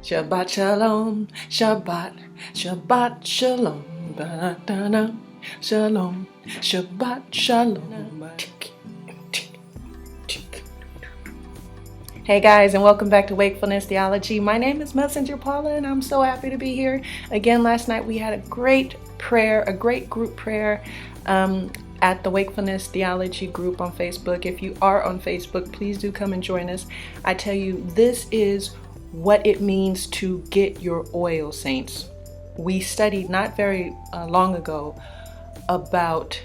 Shabbat shalom, Shabbat shalom, ba-da-da-da. Shalom, Shabbat shalom. Hey guys, and welcome back to Wakefulness Theology. My name is Messenger Paula, and I'm so happy to be here. Again, last night we had a great prayer, a great group prayer at the Wakefulness Theology group on Facebook. If you are on Facebook, please do come and join us. I tell you, this is what it means to get your oil, saints. We studied not very long ago about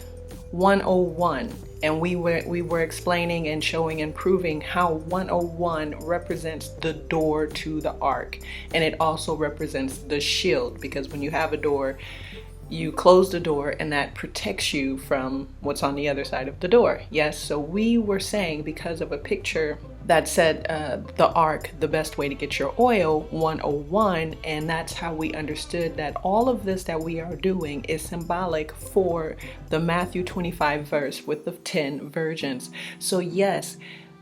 101, and we were explaining and showing and proving how 101 represents the door to the ark, and it also represents the shield, because when you have a door, you close the door and that protects you from what's on the other side of the door. Yes, so we were saying, because of a picture that said the ark, the best way to get your oil, 101, and that's how we understood that all of this that we are doing is symbolic for the Matthew 25 verse with the 10 virgins. So yes,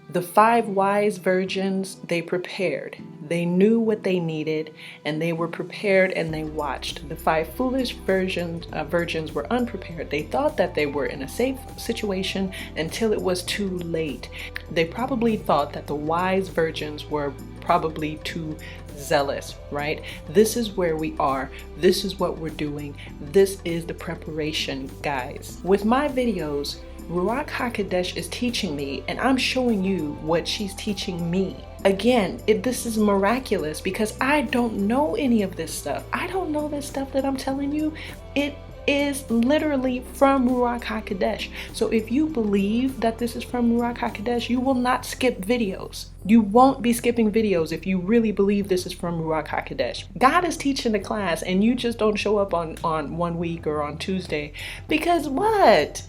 the 5 wise virgins, they prepared. They knew what they needed, and they were prepared, and they watched. The 5 foolish virgins were unprepared. They thought that they were in a safe situation until it was too late. They probably thought that the wise virgins were probably too zealous, right? This is where we are. This is what we're doing. This is the preparation, guys. With my videos, Ruach HaKodesh is teaching me, and I'm showing you what she's teaching me. Again, this is miraculous because I don't know any of this stuff. I don't know this stuff that I'm telling you. It is literally from Ruach HaKodesh. So if you believe that this is from Ruach HaKodesh, you will not skip videos. You won't be skipping videos if you really believe this is from Ruach HaKodesh. God is teaching the class, and you just don't show up on 1 week or on Tuesday because what?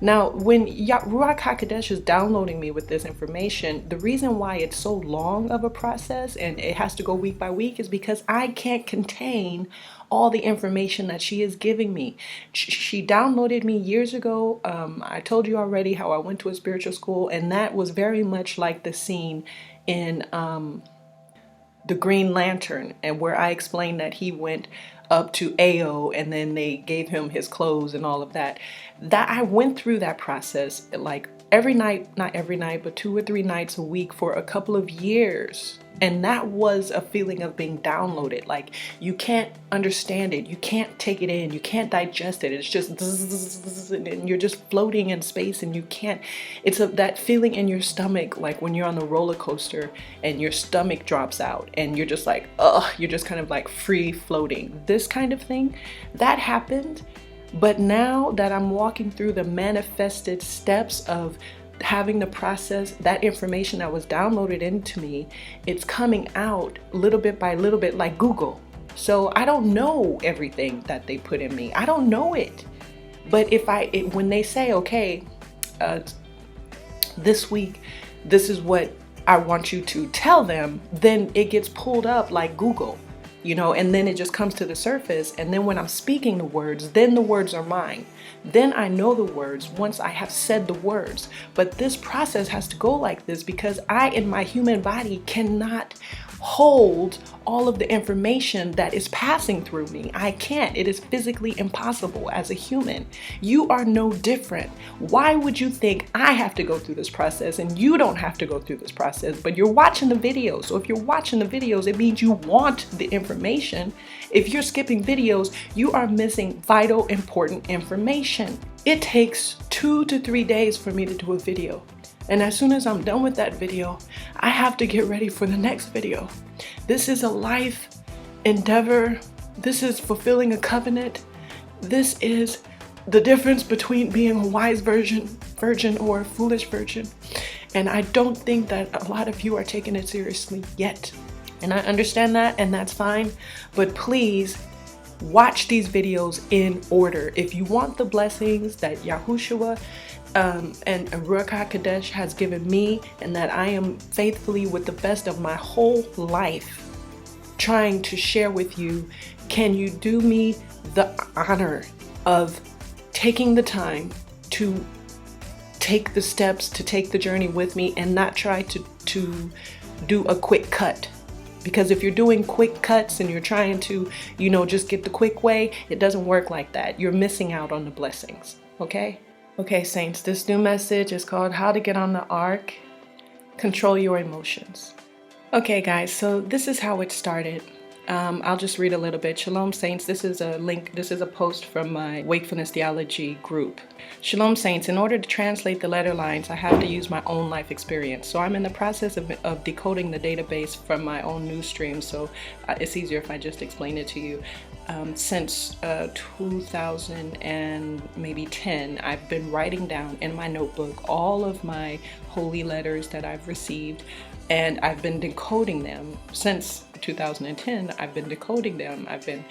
Now, when Ruach HaKodesh is downloading me with this information, the reason why it's so long of a process and it has to go week by week is because I can't contain all the information that she is giving me. She downloaded me years ago. I told you already how I went to a spiritual school, and that was very much like the scene in the Green Lantern, and where I explained that he went up to AO and then they gave him his clothes and all of that. That I went through that process like every night, not every night, but 2 or 3 nights a week for a couple of years. And that was a feeling of being downloaded. Like, you can't understand it. You can't take it in. You can't digest it. It's just, and you're just floating in space, and you can't, it's that feeling in your stomach, like when you're on the roller coaster and your stomach drops out and you're just like, you're just kind of like free floating. This kind of thing, that happened. But now that I'm walking through the manifested steps of having the process, that information that was downloaded into me, it's coming out little bit by little bit, like Google. So I don't know everything that they put in me. I don't know it. But when they say, okay, this week, this is what I want you to tell them, then it gets pulled up like Google, and then it just comes to the surface. And then when I'm speaking the words, then the words are mine. Then I know the words once I have said the words. But this process has to go like this because I, in my human body, cannot hold all of the information that is passing through me. I can't. It is physically impossible as a human. You are no different. Why would you think I have to go through this process and you don't have to go through this process? But you're watching the videos. So if you're watching the videos, it means you want the information. If you're skipping videos, you are missing vital, important information. It takes 2 to 3 days for me to do a video. And as soon as I'm done with that video, I have to get ready for the next video. This is a life endeavor. This is fulfilling a covenant. This is the difference between being a wise virgin or a foolish virgin. And I don't think that a lot of you are taking it seriously yet. And I understand that, and that's fine. But please watch these videos in order. If you want the blessings that Yahushua and Ruach HaKodesh has given me, and that I am faithfully, with the best of my whole life, trying to share with you, can you do me the honor of taking the time to take the steps, to take the journey with me, and not try to do a quick cut? Because if you're doing quick cuts and you're trying to, just get the quick way, it doesn't work like that. You're missing out on the blessings, okay? Okay, saints, this new message is called How to Get on the Ark, Control Your Emotions. Okay, guys, so this is how it started. I'll just read a little bit. Shalom, saints. This is a post from my Wakefulness Theology group. Shalom, saints. In order to translate the letter lines, I have to use my own life experience. So I'm in the process of decoding the database from my own news stream. So it's easier if I just explain it to you. Since 2000 and maybe 10, I've been writing down in my notebook all of my holy letters that I've received, and I've been decoding them since 2010. I've been decoding them. I've been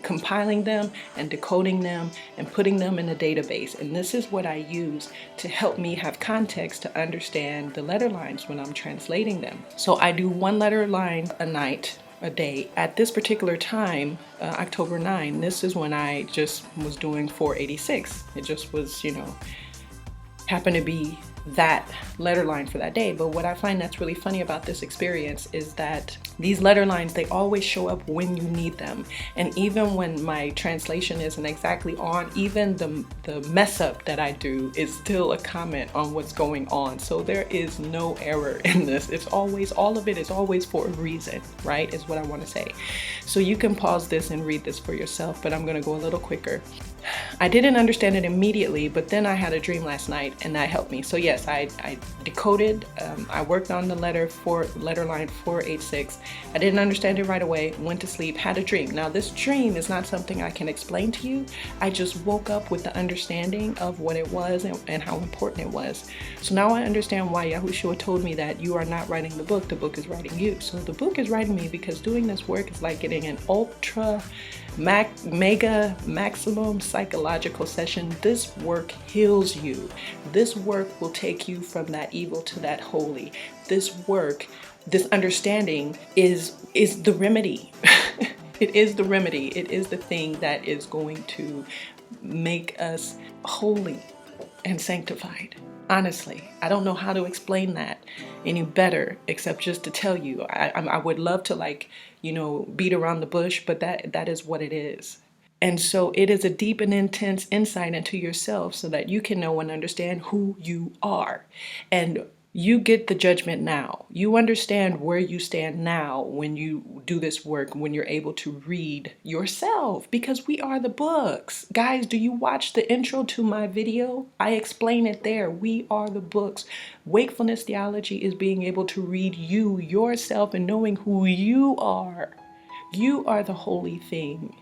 compiling them and decoding them and putting them in a database. And this is what I use to help me have context to understand the letter lines when I'm translating them. So I do one letter line a day. At this particular time, October 9, this is when I just was doing 486. It just was, happened to be that letter line for that day. But what I find that's really funny about this experience is that these letter lines, they always show up when you need them. And even when my translation isn't exactly on, even the mess up that I do is still a comment on what's going on. So there is no error in this. It's always, all of it is always for a reason, right? Is what I want to say. So you can pause this and read this for yourself, but I'm going to go a little quicker. I didn't understand it immediately, but then I had a dream last night and that helped me. So yes, I decoded, I worked on the letter line 486. I didn't understand it right away, went to sleep, had a dream. Now this dream is not something I can explain to you. I just woke up with the understanding of what it was and how important it was. So now I understand why Yahushua told me that you are not writing the book is writing you. So the book is writing me because doing this work is like getting an mega maximum psychological session. This work heals you. This work will take you from that evil to that holy. This work, this understanding is the remedy. It is the remedy. It is the thing that is going to make us holy and sanctified. Honestly, I don't know how to explain that any better except just to tell you. I would love to beat around the bush, but that is what it is. And so it is a deep and intense insight into yourself so that you can know and understand who you are. And you get the judgment now. You understand where you stand now when you do this work, when you're able to read yourself, because we are the books. Guys, do you watch the intro to my video? I explain it there. We are the books. Wakefulness theology is being able to read you, yourself, and knowing who you are. You are the holy thing.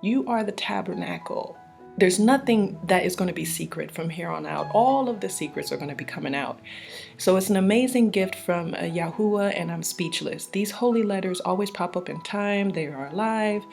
You are the tabernacle. There's nothing that is going to be secret from here on out. All of the secrets are going to be coming out. So it's an amazing gift from Yahuwah, and I'm speechless. These holy letters always pop up in time. They are alive.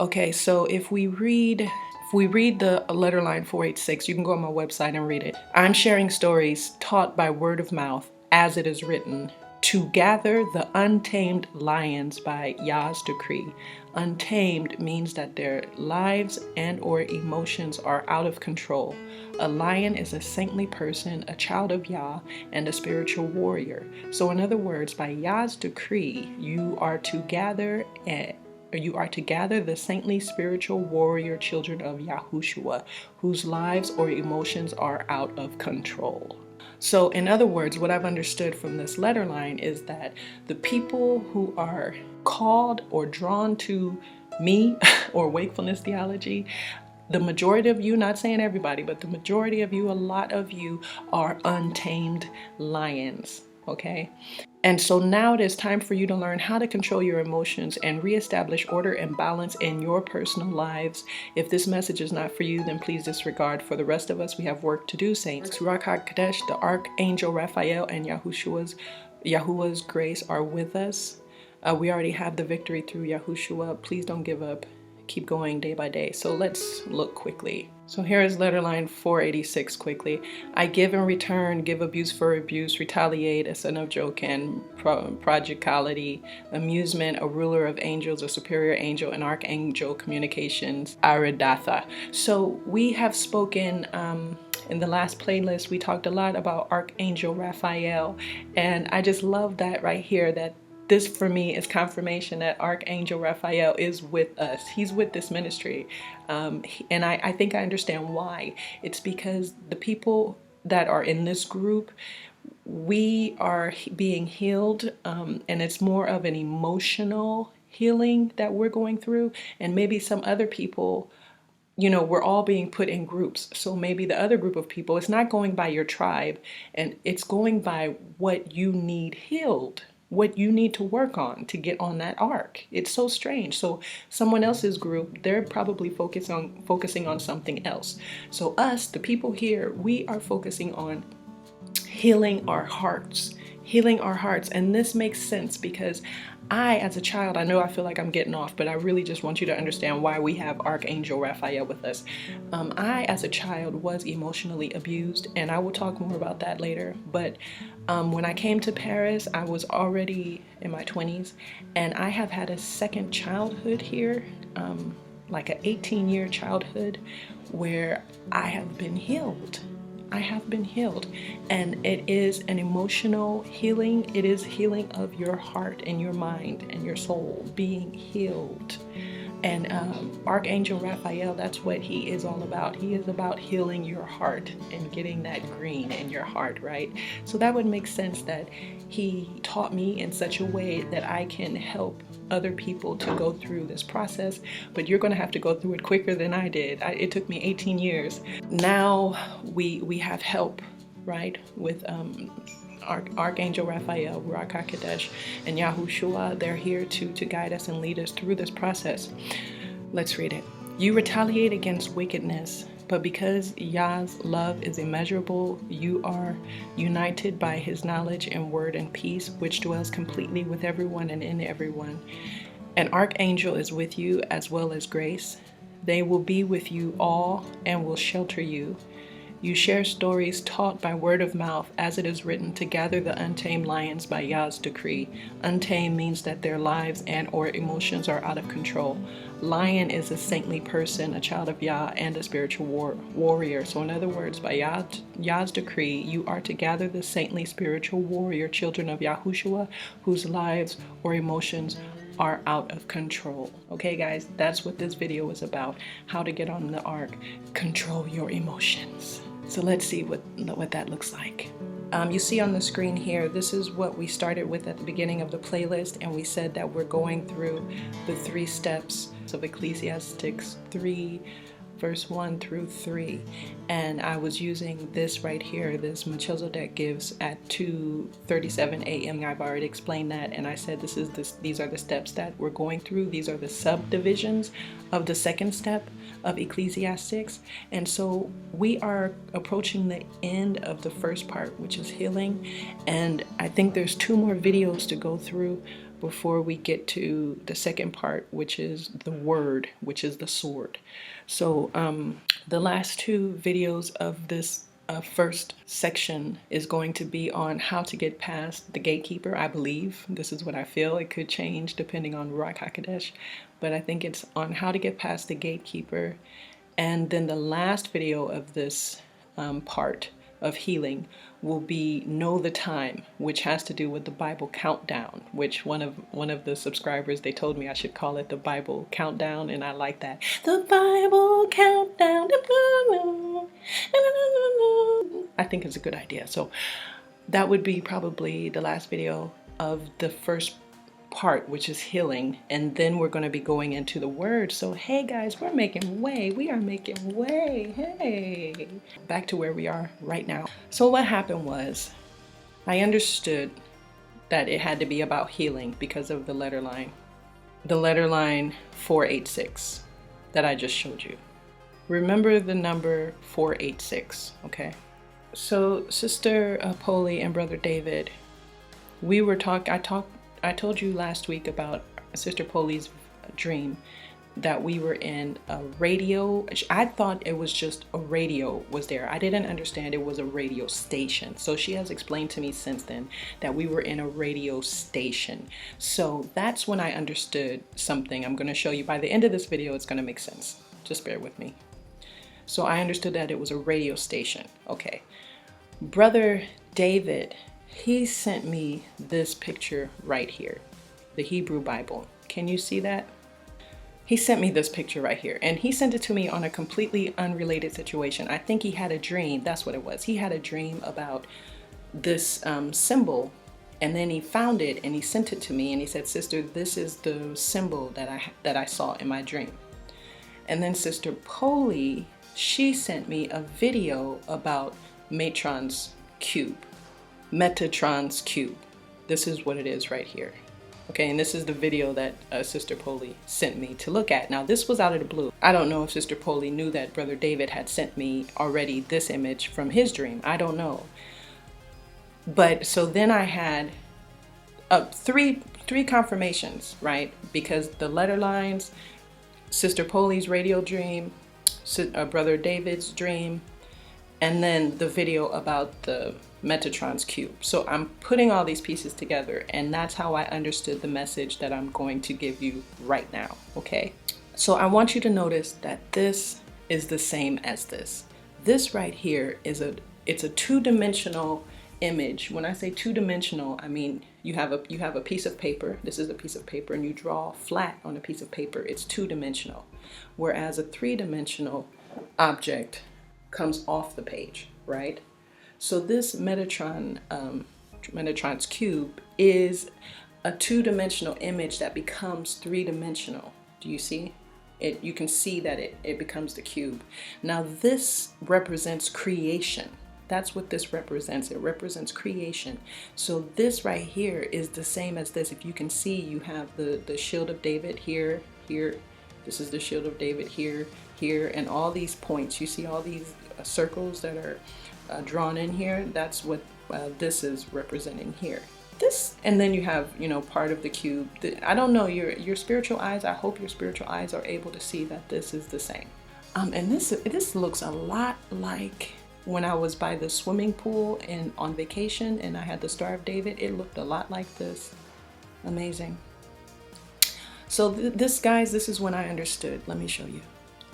Okay, so if we read the letter line 486, you can go on my website and read it. I'm sharing stories taught by word of mouth as it is written, to gather the untamed lions by Yah's decree. Untamed means that their lives and or emotions are out of control. A lion is a saintly person, a child of Yah, and a spiritual warrior. So in other words, by Yah's decree, you are to gather the saintly spiritual warrior children of Yahushua, whose lives or emotions are out of control. So in other words, what I've understood from this letter line is that the people who are called or drawn to me or wakefulness theology, the majority of you, not saying everybody, but the majority of you, a lot of you are untamed lions, okay? And so now it is time for you to learn how to control your emotions and reestablish order and balance in your personal lives. If this message is not for you, then please disregard. For the rest of us, we have work to do, saints. Ruach HaKodesh, the Archangel Raphael, and Yahuwah's grace are with us. We already have the victory through Yahushua. Please don't give up. Keep going day by day. So let's look quickly. So here is letter line 486 quickly. I give and return, give abuse for abuse, retaliate, a son of Jochen, prodigality, amusement, a ruler of angels, a superior angel, an archangel, communications, Aridatha. So we have spoken in the last playlist, we talked a lot about Archangel Raphael, and I just love that right here, that this for me is confirmation that Archangel Raphael is with us. He's with this ministry. And I think I understand why. It's because the people that are in this group, we are being healed, and it's more of an emotional healing that we're going through. And maybe some other people, you know, we're all being put in groups. So maybe the other group of people, it's not going by your tribe, and it's going by what you need healed, what you need to work on to get on that arc. It's so strange. So someone else's group, they're probably focusing on something else. So us, the people here, we are focusing on healing our hearts, healing our hearts. And this makes sense because I, as a child, I know I feel like I'm getting off, but I really just want you to understand why we have Archangel Raphael with us. I, as a child, was emotionally abused, and I will talk more about that later. But when I came to Paris, I was already in my 20s, and I have had a second childhood here, like an 18-year childhood, where I have been healed. I have been healed, and it is an emotional healing. It is healing of your heart and your mind and your soul being healed. And Archangel Raphael, that's what he is all about. He is about healing your heart and getting that green in your heart, right? So that would make sense that he taught me in such a way that I can help other people to go through this process. But you're going to have to go through it quicker than I did. It took me 18 years. Now we have help, right, with Archangel Raphael, Ruach HaKodesh, and Yahushua. They're here to guide us and lead us through this process. Let's read it. You retaliate against wickedness, but because Yah's love is immeasurable, you are united by his knowledge and word and peace, which dwells completely with everyone and in everyone. An archangel is with you as well as grace. They will be with you all and will shelter you. You share stories taught by word of mouth, as it is written, to gather the untamed lions by Yah's decree. Untamed means that their lives and or emotions are out of control. Lion is a saintly person, a child of Yah, and a spiritual warrior. So in other words, by Yah's decree, you are to gather the saintly spiritual warrior children of Yahushua, whose lives or emotions are out of control. Okay, guys, that's what this video is about. How to get on the ark. Control your emotions. So let's see what that looks like. You see on the screen here, this is what we started with at the beginning of the playlist, and we said that we're going through the 3 steps of Ecclesiastes 3, verse 1 through 3. And I was using this right here, this Melchizedek gives at 2:37 a.m. I've already explained that, and I said these are the steps that we're going through. These are the subdivisions of the second step of Ecclesiastes. And so we are approaching the end of the first part, which is healing. And I think there's 2 more videos to go through before we get to the second part, which is the word, which is the sword. So the last 2 videos of this first section is going to be on how to get past the gatekeeper, I believe. This is what I feel. It could change depending on Ruach HaKodesh, but I think it's on how to get past the gatekeeper. And then the last video of this part of healing will be Know the Time, which has to do with the Bible countdown, which one of the subscribers, they told me I should call it the Bible countdown, and I like that. The Bible countdown. I think it's a good idea. So that would be probably the last video of the first part, which is healing, and then we're going to be going into the word. So hey guys, we're making way. We are making way. Hey, back to where we are right now. So what happened was, I understood that it had to be about healing because of the letter line 486 that I just showed you. Remember the number 486, okay? So Sister Polly and Brother David, we were I told you last week about Sister Polly's dream that we were in a radio. I thought it was just a radio was there. I didn't understand it was a radio station. So she has explained to me since then that we were in a radio station. So that's when I understood something. I'm going to show you by the end of this video. It's going to make sense. Just bear with me. So I understood that it was a radio station. Okay. Brother David, he sent me this picture right here. the Hebrew Bible. Can you see that? He sent me this picture right here, and he sent it to me on a completely unrelated situation. I think he had a dream. That's what it was. He had a dream about this symbol, and then he found it and he sent it to me, and he said, "Sister, this is the symbol that I saw in my dream." And then Sister Polly, she sent me a video about Metatron's cube. Metatrons cube. This is what it is right here. Okay, and this is the video that Sister Polly sent me to look at. Now, this was out of the blue. I don't know if Sister Polly knew that Brother David had sent me already this image from his dream. I don't know. But so then I had three confirmations, right? Because the letter lines, Sister Polly's radio dream, Brother David's dream, and then the video about the Metatron's cube. So I'm putting all these pieces together, and that's how I understood the message that I'm going to give you right now, okay? So I want you to notice that this is the same as this. This right here is it's a two-dimensional image. When I say two-dimensional, I mean you have a piece of paper. This is a piece of paper, and you draw flat on a piece of paper. It's two-dimensional, whereas a three-dimensional object comes off the page, right? So this Metatron's cube is a two-dimensional image that becomes three-dimensional. Do you see it? You can see that it becomes the cube. Now this represents creation. That's what this represents. It represents creation. So this right here is the same as this. If you can see, you have the shield of David here, here. This is the shield of David here, here, and all these points. You see all these circles that are drawn in here. That's what this is representing here. This, and then you have, part of the cube. I don't know, your spiritual eyes, I hope your spiritual eyes are able to see that this is the same. And this looks a lot like when I was by the swimming pool and on vacation and I had the Star of David. It looked a lot like this. Amazing. So this is when I understood. Let me show you.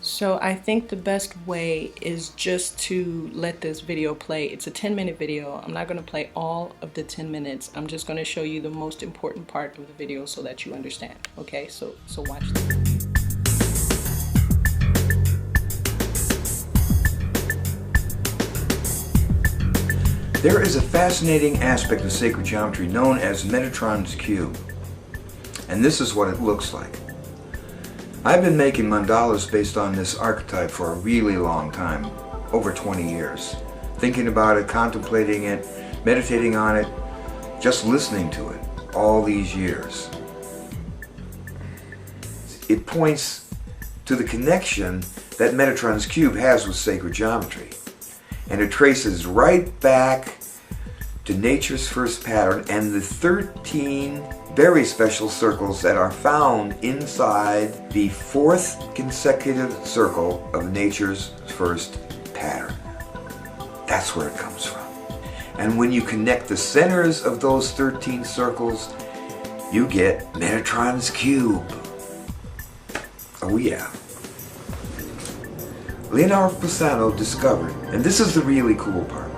So I think the best way is just to let this video play. It's a 10-minute video. I'm not going to play all of the 10 minutes. I'm just going to show you the most important part of the video so that you understand. Okay, so watch this. There is a fascinating aspect of sacred geometry known as Metatron's cube. And this is what it looks like. I've been making mandalas based on this archetype for a really long time, over 20 years. Thinking about it, contemplating it, meditating on it, just listening to it all these years. It points to the connection that Metatron's cube has with sacred geometry. And it traces right back to nature's first pattern and the 13 very special circles that are found inside the 4th consecutive circle of nature's first pattern. That's where it comes from. And when you connect the centers of those 13 circles, you get Metatron's cube. Oh yeah. Leonardo Pisano discovered, and this is the really cool part,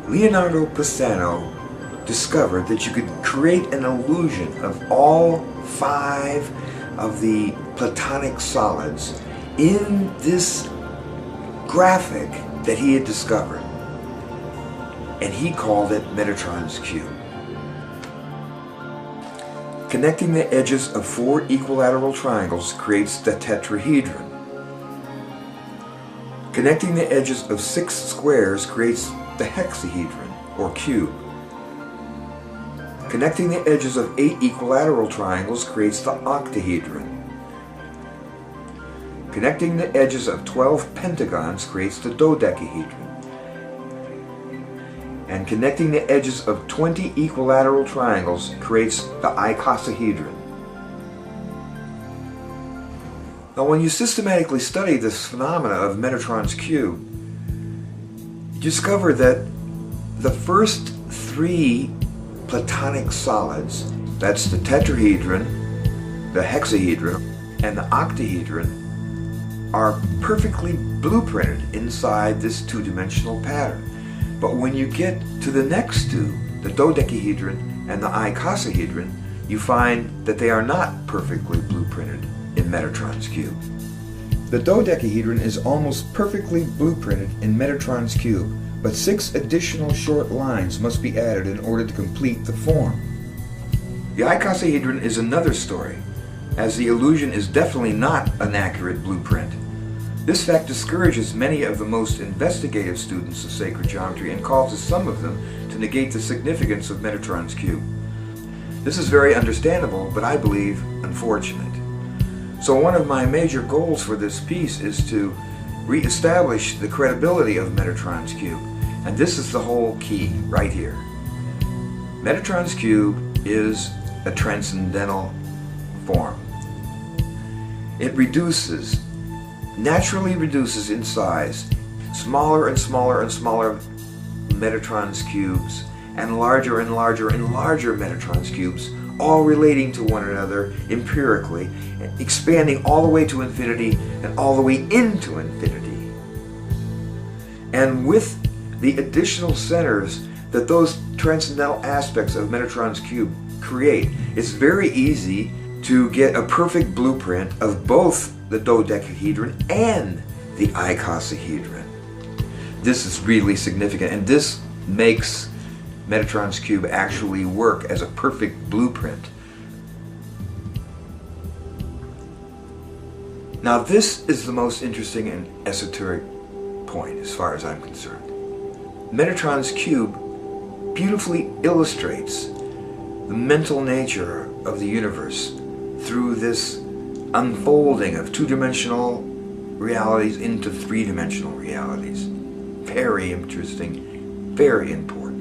Leonardo Pisano discovered that you could create an illusion of all 5 of the Platonic solids in this graphic that he had discovered. And he called it Metatron's cube. Connecting the edges of 4 equilateral triangles creates the tetrahedron. Connecting the edges of 6 squares creates the hexahedron, or cube. Connecting the edges of 8 equilateral triangles creates the octahedron. Connecting the edges of 12 pentagons creates the dodecahedron. And connecting the edges of 20 equilateral triangles creates the icosahedron. Now, when you systematically study this phenomena of Metatron's cube, you discover that the first 3 Platonic solids, that's the tetrahedron, the hexahedron, and the octahedron, are perfectly blueprinted inside this 2-dimensional pattern. But when you get to the next 2, the dodecahedron and the icosahedron, you find that they are not perfectly blueprinted in Metatron's cube. The dodecahedron is almost perfectly blueprinted in Metatron's cube, but 6 additional short lines must be added in order to complete the form. The icosahedron is another story, as the illusion is definitely not an accurate blueprint. This fact discourages many of the most investigative students of sacred geometry and causes some of them to negate the significance of Metatron's cube. This is very understandable, but I believe unfortunate. So one of my major goals for this piece is to re-establish the credibility of Metatron's cube, and this is the whole key right here. Metatron's cube is a transcendental form. It naturally reduces in size, smaller and smaller and smaller Metatron's cubes, and larger and larger and larger Metatron's cubes, all relating to one another empirically, expanding all the way to infinity and all the way into infinity. And with the additional centers that those transcendental aspects of Metatron's cube create, it's very easy to get a perfect blueprint of both the dodecahedron and the icosahedron. This is really significant, and this makes Metatron's cube actually work as a perfect blueprint. Now this is the most interesting and esoteric point as far as I'm concerned. Metatron's cube beautifully illustrates the mental nature of the universe through this unfolding of two-dimensional realities into three-dimensional realities. Very interesting, very important.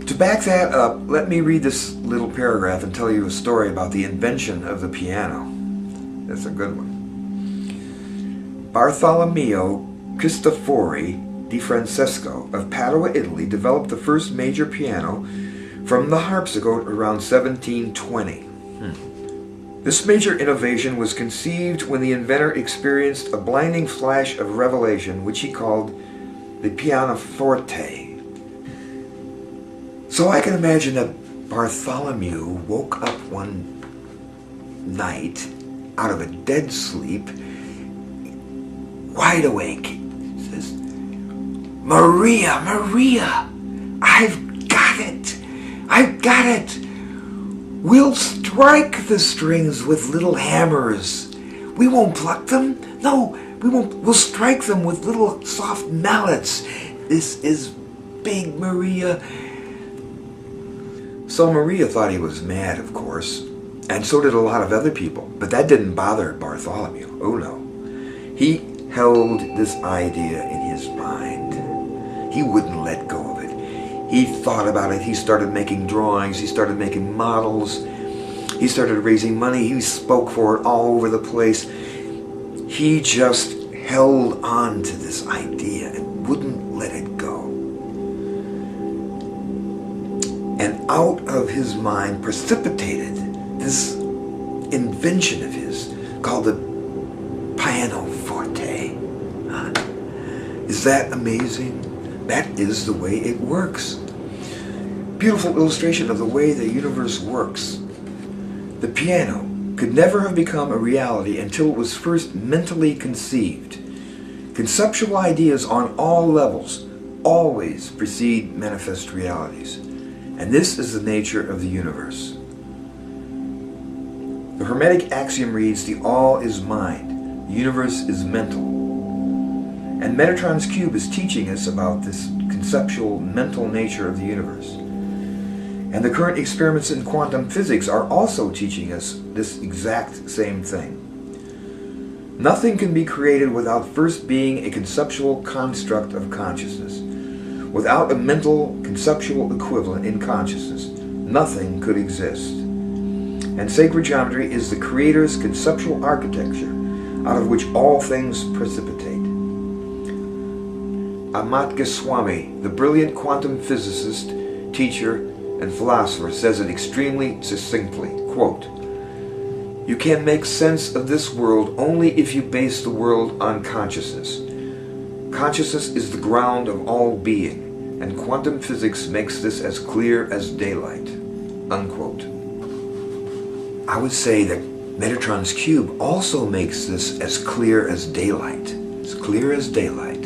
To back that up, let me read this little paragraph and tell you a story about the invention of the piano. That's a good one. Bartolomeo Cristofori di Francesco of Padua, Italy, developed the first major piano from the harpsichord around 1720. This major innovation was conceived when the inventor experienced a blinding flash of revelation, which he called the pianoforte. So I can imagine that Bartholomew woke up one night out of a dead sleep, wide awake. He says, Maria, Maria, I've got it. I've got it. We'll strike the strings with little hammers. We won't pluck them. No, we won't. We'll strike them with little soft mallets. This is big, Maria. So Maria thought he was mad, of course, and so did a lot of other people. But that didn't bother Bartholomew. Oh no. He held this idea in his mind. He wouldn't let go of it. He thought about it. He started making drawings. He started making models. He started raising money. He spoke for it all over the place. He just held on to this idea and wouldn't let it go. And out of his mind precipitated this invention of his called the pianoforte. Is that amazing? That is the way it works. Beautiful illustration of the way the universe works. The piano could never have become a reality until it was first mentally conceived. Conceptual ideas on all levels always precede manifest realities. And this is the nature of the universe. The Hermetic axiom reads, the all is mind, the universe is mental. And Metatron's cube is teaching us about this conceptual mental nature of the universe. And the current experiments in quantum physics are also teaching us this exact same thing. Nothing can be created without first being a conceptual construct of consciousness. Without a mental conceptual equivalent in consciousness, nothing could exist. And sacred geometry is the Creator's conceptual architecture out of which all things precipitate. Amartya Swami, the brilliant quantum physicist, teacher, and philosopher, says it extremely succinctly, quote, you can make sense of this world only if you base the world on consciousness. Consciousness is the ground of all being, and quantum physics makes this as clear as daylight, unquote. I would say that Metatron's cube also makes this as clear as daylight. As clear as daylight.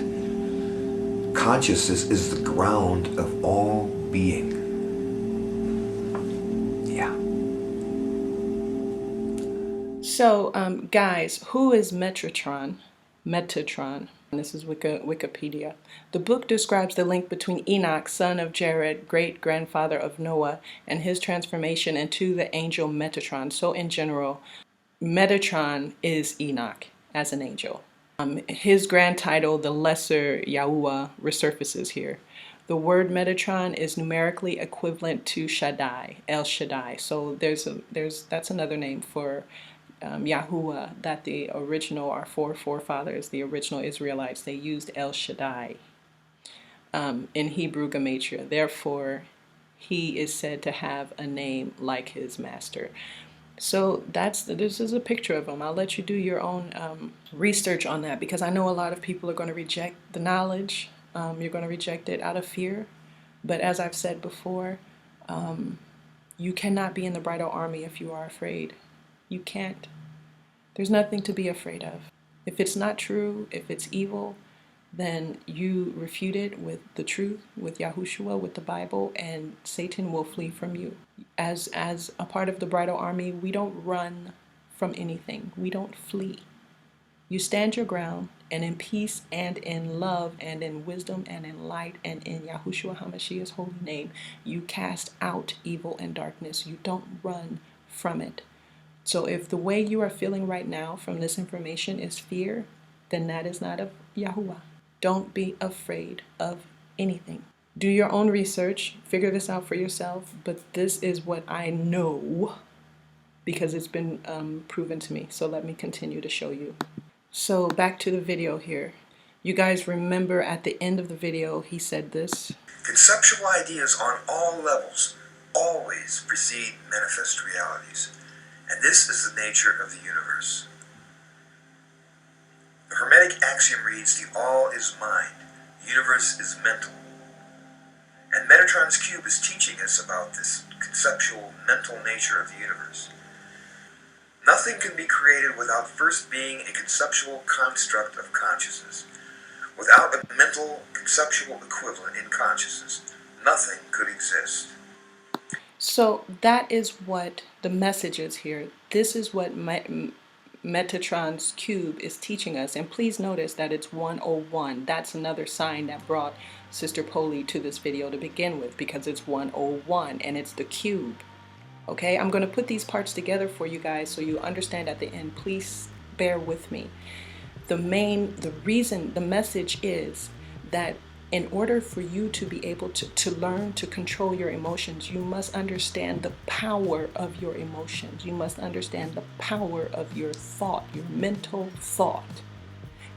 Consciousness is the ground of all being. Yeah. So, guys, who is Metatron? Metatron. This is Wikipedia. The book describes the link between Enoch, son of Jared, great-grandfather of Noah, and his transformation into the angel Metatron. So in general, Metatron is Enoch as an angel. His grand title, the Lesser Yahuwah, resurfaces here. The word Metatron is numerically equivalent to Shaddai, El Shaddai. So that's another name for Yahuwah, that the original, our forefathers, the original Israelites, they used El Shaddai in Hebrew Gematria. Therefore, he is said to have a name like his master. So this is a picture of him. I'll let you do your own research on that, because I know a lot of people are going to reject the knowledge. You're going to reject it out of fear. But as I've said before, you cannot be in the bridal army if you are afraid. You can't. There's nothing to be afraid of. If it's not true, if it's evil, then you refute it with the truth, with Yahushua, with the Bible, and Satan will flee from you. As a part of the bridal army, we don't run from anything. We don't flee. You stand your ground, and in peace and in love and in wisdom and in light and in Yahushua Hamashiach's holy name, you cast out evil and darkness. You don't run from it. So if the way you are feeling right now from this information is fear, then that is not of Yahuwah. Don't be afraid of anything. Do your own research, figure this out for yourself, but this is what I know because it's been proven to me. So let me continue to show you. So back to the video here. You guys remember at the end of the video, he said this. Conceptual ideas on all levels always precede manifest realities. And this is the nature of the universe. The Hermetic axiom reads, the all is mind, the universe is mental. And Metatron's cube is teaching us about this conceptual, mental nature of the universe. Nothing can be created without first being a conceptual construct of consciousness. Without a mental, conceptual equivalent in consciousness, nothing could exist. So that is what the message is here. This is what Metatron's cube is teaching us. And please notice that it's 101. That's another sign that brought Sister Poli to this video to begin with, because it's 101 and it's the cube. Okay, I'm going to put these parts together for you guys so you understand at the end. Please bear with me. The message is that in order for you to be able to learn to control your emotions, you must understand the power of your emotions. You must understand the power of your thought, your mental thought.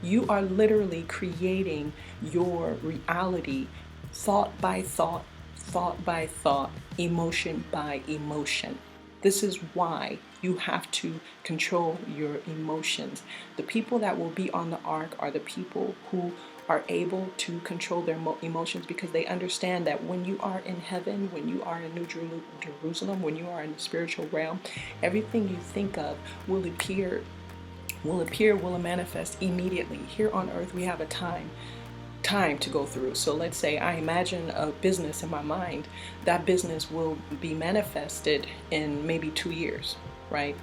You are literally creating your reality thought by thought, thought by thought, emotion by emotion. This is why you have to control your emotions. The people that will be on the ark are the people who are able to control their emotions, because they understand that when you are in heaven, when you are in New Jerusalem, when you are in the spiritual realm, everything you think of will manifest immediately. Here on earth, we have a time to go through. So let's say I imagine a business in my mind. That business will be manifested in maybe 2 years, right?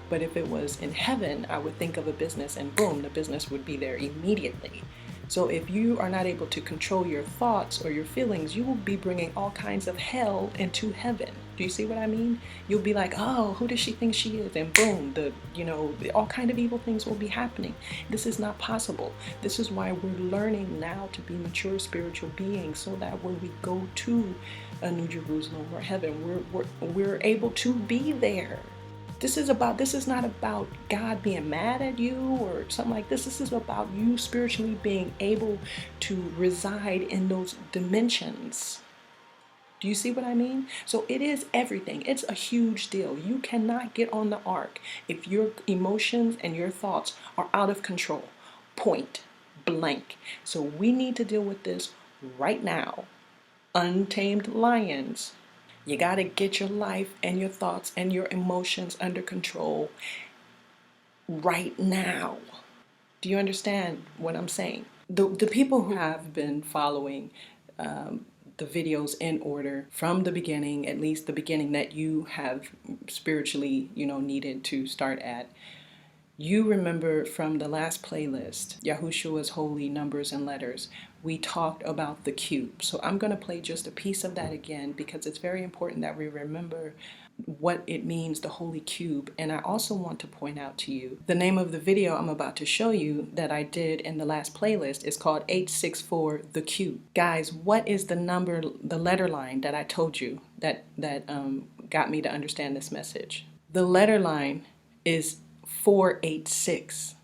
But if it was in heaven, I would think of a business and boom, the business would be there immediately. So if you are not able to control your thoughts or your feelings, you will be bringing all kinds of hell into heaven. Do you see what I mean? You'll be like, oh, who does she think she is? And boom, all kind of evil things will be happening. This is not possible. This is why we're learning now to be mature spiritual beings, so that when we go to a New Jerusalem or heaven, we're able to be there. This is not about God being mad at you or something like this. This is about you spiritually being able to reside in those dimensions. Do you see what I mean? So it is everything. It's a huge deal. You cannot get on the ark if your emotions and your thoughts are out of control. Point blank. So we need to deal with this right now. Untamed lions You got to get your life and your thoughts and your emotions under control right now. Do you understand what I'm saying? The people who have been following the videos in order from the beginning, at least the beginning that you have spiritually, needed to start at, you remember from the last playlist, Yahushua's Holy Numbers and Letters, we talked about the cube. So I'm going to play just a piece of that again because it's very important that we remember what it means, the Holy Cube. And I also want to point out to you, the name of the video I'm about to show you that I did in the last playlist is called 864 The Cube. Guys, what is the number, the letter line that I told you that got me to understand this message? The letter line is 486.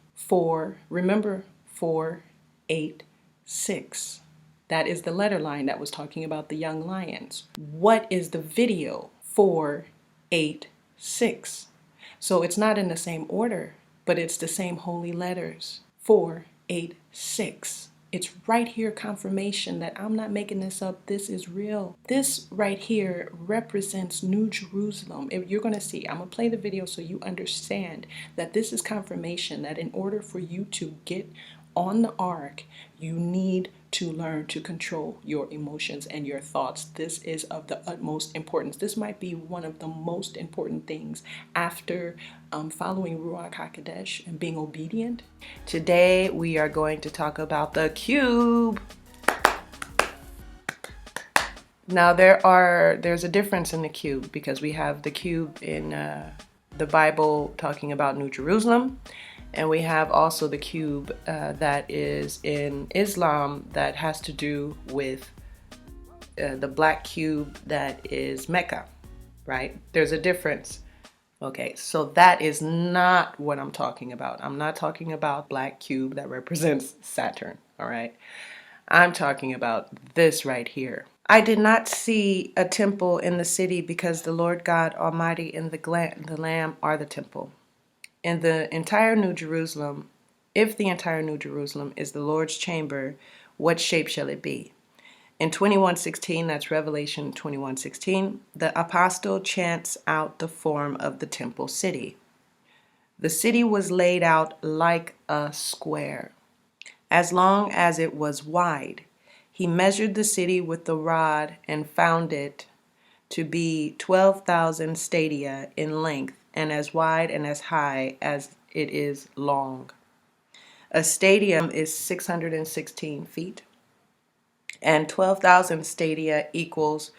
Remember 486. That is the letter line that was talking about the young lions. What is the video? 486. So it's not in the same order, but it's the same holy letters. 486. It's right here, confirmation that I'm not making this up. This is real. This right here represents New Jerusalem. If you're going to see, I'm going to play the video so you understand that this is confirmation that in order for you to get on the ark, you need to learn to control your emotions and your thoughts. This is of the utmost importance. This might be one of the most important things after following Ruach HaKodesh and being obedient. Today we are going to talk about the cube. Now there's a difference in the cube because we have the cube in the Bible talking about New Jerusalem. And we have also the cube that is in Islam that has to do with the black cube that is Mecca, right? There's a difference. Okay, so that is not what I'm talking about. I'm not talking about black cube that represents Saturn, all right? I'm talking about this right here. I did not see a temple in the city because the Lord God Almighty and the Lamb are the temple. In the entire New Jerusalem, if the entire New Jerusalem is the Lord's chamber, what shape shall it be? In 21:16, that's Revelation 21:16, the apostle chants out the form of the temple city. The city was laid out like a square, as long as it was wide. He measured the city with the rod and found it to be 12,000 stadia in length and as wide and as high as it is long. A stadium is 616 feet, and 12,000 stadia equals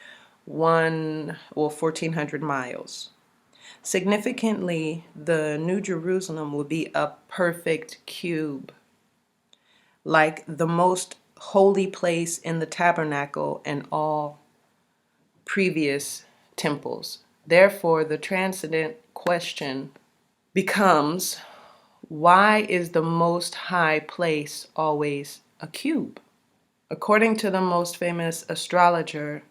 1,400 miles. Significantly, the New Jerusalem will be a perfect cube, like the most holy place in the tabernacle and all previous temples. Therefore, the transcendent question becomes, why is the most high place always a cube? According to the most famous astrologer,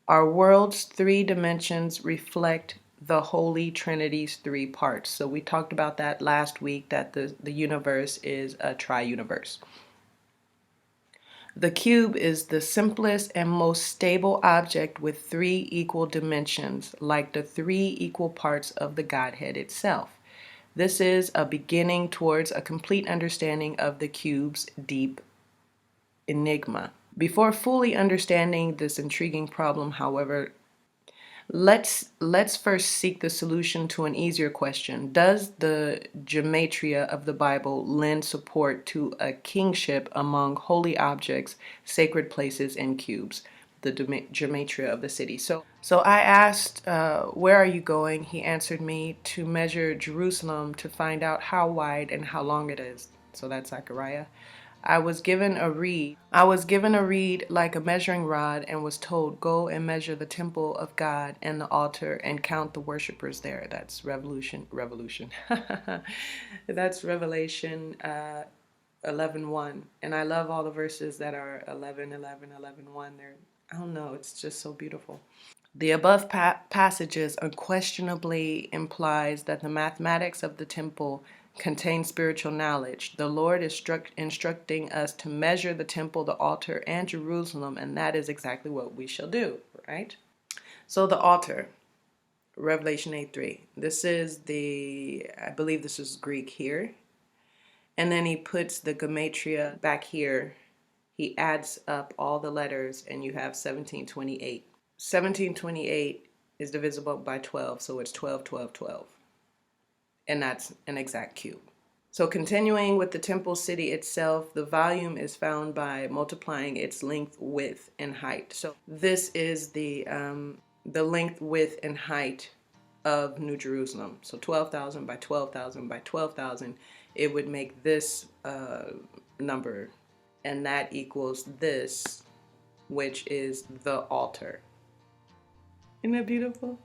our world's 3 dimensions reflect the Holy Trinity's 3 parts. So we talked about that last week, that the universe is a tri-universe. The cube is the simplest and most stable object with 3 equal dimensions, like the 3 equal parts of the Godhead itself. This is a beginning towards a complete understanding of the cube's deep enigma. Before fully understanding this intriguing problem, however, let's first seek the solution to an easier question. Does the gematria of the Bible lend support to a kingship among holy objects, sacred places, and cubes? The gematria of the city. So I asked, where are you going? He answered me, to measure Jerusalem to find out how wide and how long it is. So that's Zechariah. I was given a reed like a measuring rod and was told, go and measure the temple of God and the altar and count the worshipers there. That's revolution. That's Revelation 11:1. And I love all the verses that are 11:1. I don't know, it's just so beautiful. The above passages unquestionably implies that the mathematics of the temple contain spiritual knowledge. The Lord is instructing us to measure the temple, the altar, and Jerusalem, and that is exactly what we shall do, right? So the altar, Revelation 8:3. This is I believe this is Greek here. And then he puts the gematria back here. He adds up all the letters and you have 1728. 1728 is divisible by 12, so it's 12, 12, 12. And that's an exact cube. So continuing with the temple city itself, the volume is found by multiplying its length, width, and height. So this is the length, width, and height of New Jerusalem. So 12,000 by 12,000 by 12,000, it would make this number, and that equals this, which is the altar. Isn't that beautiful?